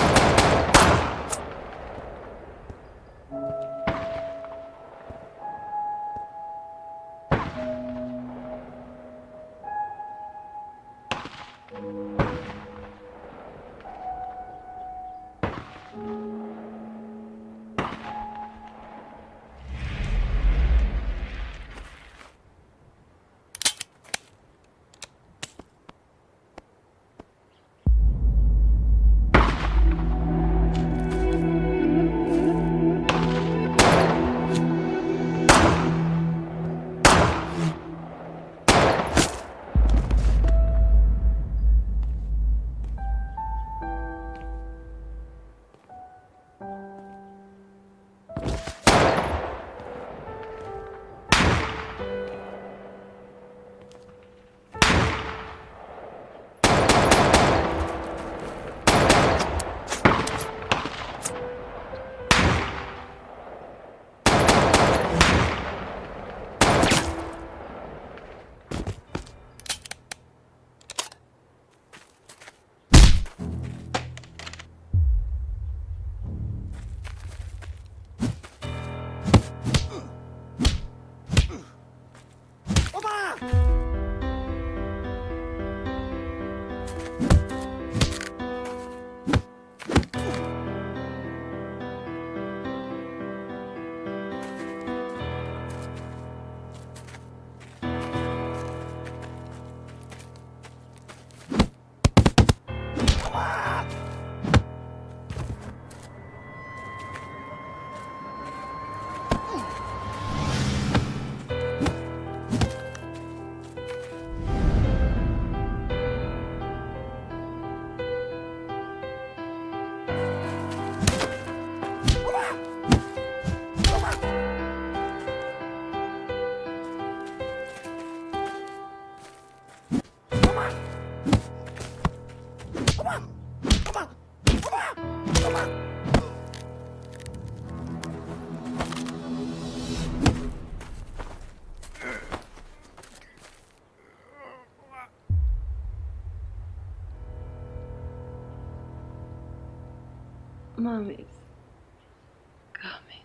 Mommy's coming.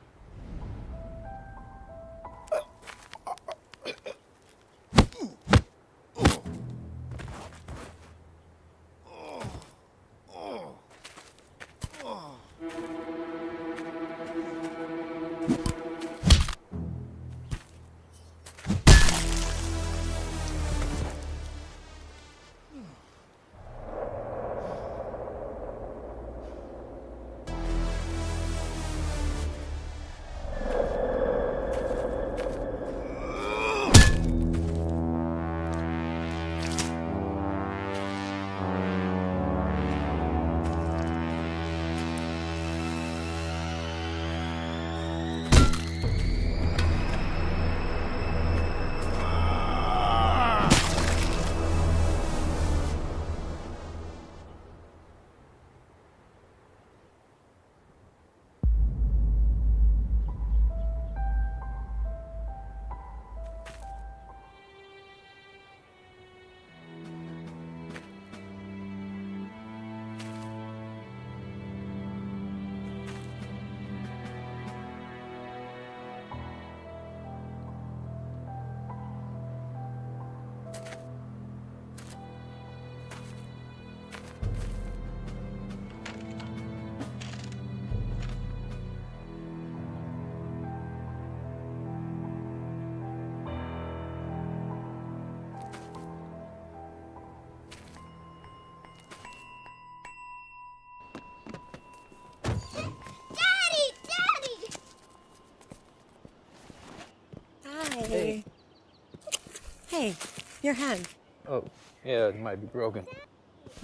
Hey, your hand. Oh, yeah, it might be broken.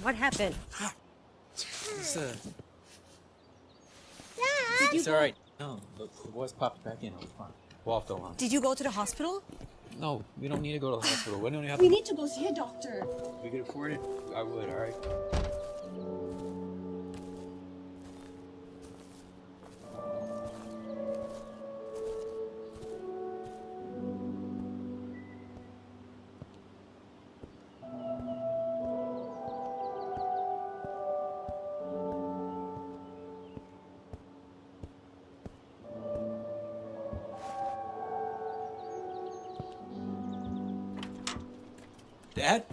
What happened? It's, Did you it's all right. No, look, the boys popped back in. It was fine. We'll off the line. Did you go to the hospital? No, we don't need to go to the hospital. We don't even have We to. need to go see a doctor. If we could afford it, I would, all right? Dad?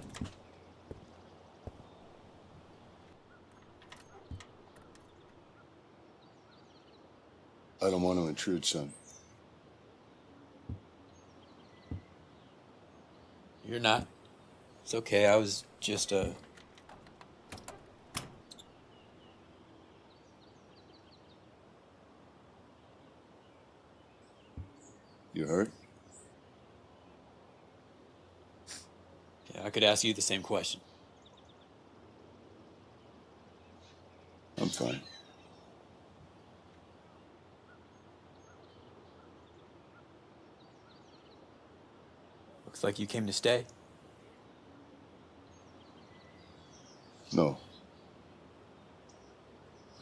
I don't want to intrude, son. You're not. It's okay. I was just, You hurt? Yeah, I could ask you the same question. I'm fine. Looks like you came to stay. No.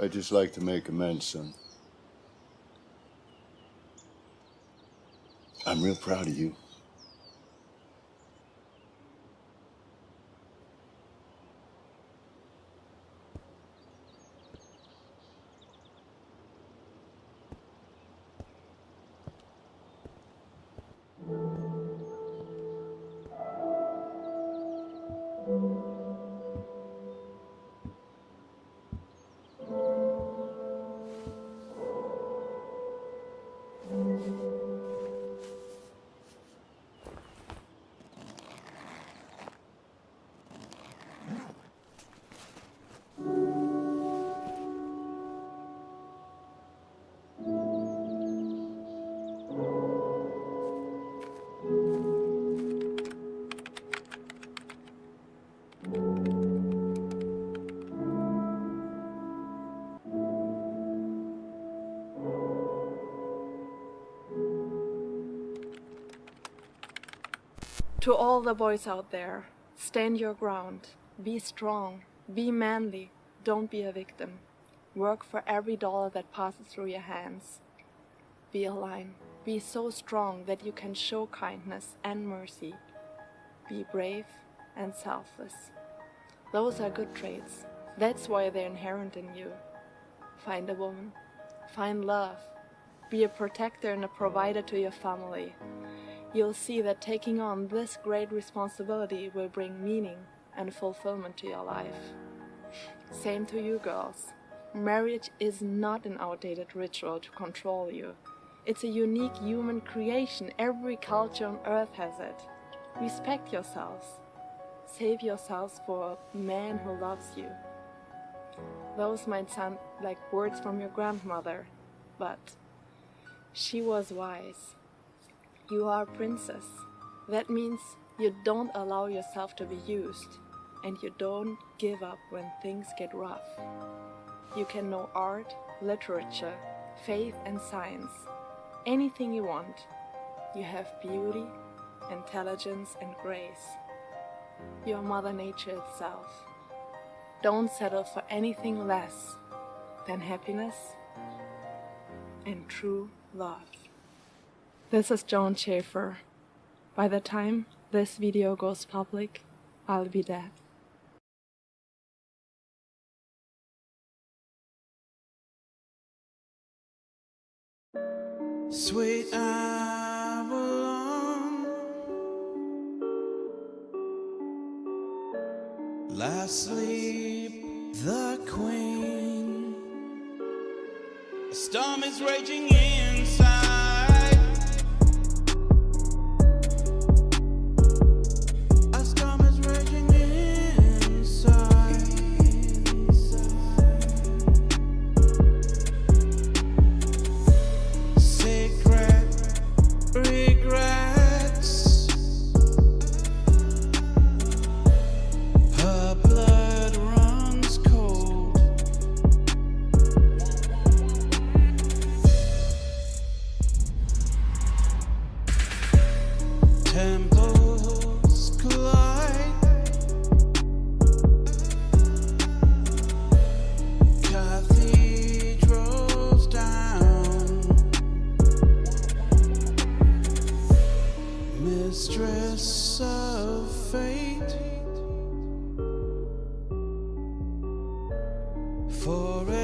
I'd just like to make amends, son. I'm real proud of you. To all the boys out there, stand your ground, be strong, be manly, don't be a victim. Work for every dollar that passes through your hands. Be a lion, be so strong that you can show kindness and mercy. Be brave and selfless. Those are good traits. That's why they're inherent in you. Find a woman, find love, be a protector and a provider to your family. You'll see that taking on this great responsibility will bring meaning and fulfillment to your life. Same to you girls. Marriage is not an outdated ritual to control you. It's a unique human creation. Every culture on earth has it. Respect yourselves. Save yourselves for a man who loves you. Those might sound like words from your grandmother, but she was wise. You are a princess. That means you don't allow yourself to be used, and you don't give up when things get rough. You can know art, literature, faith and science, anything you want. You have beauty, intelligence and grace. You are Mother Nature itself. Don't settle for anything less than happiness and true love. This is Joan Schaefer. By the time this video goes public, I'll be dead. Sweet Avalon, last sleep the queen. A storm is raging inside. A storm is raging inside. Secret regrets forever.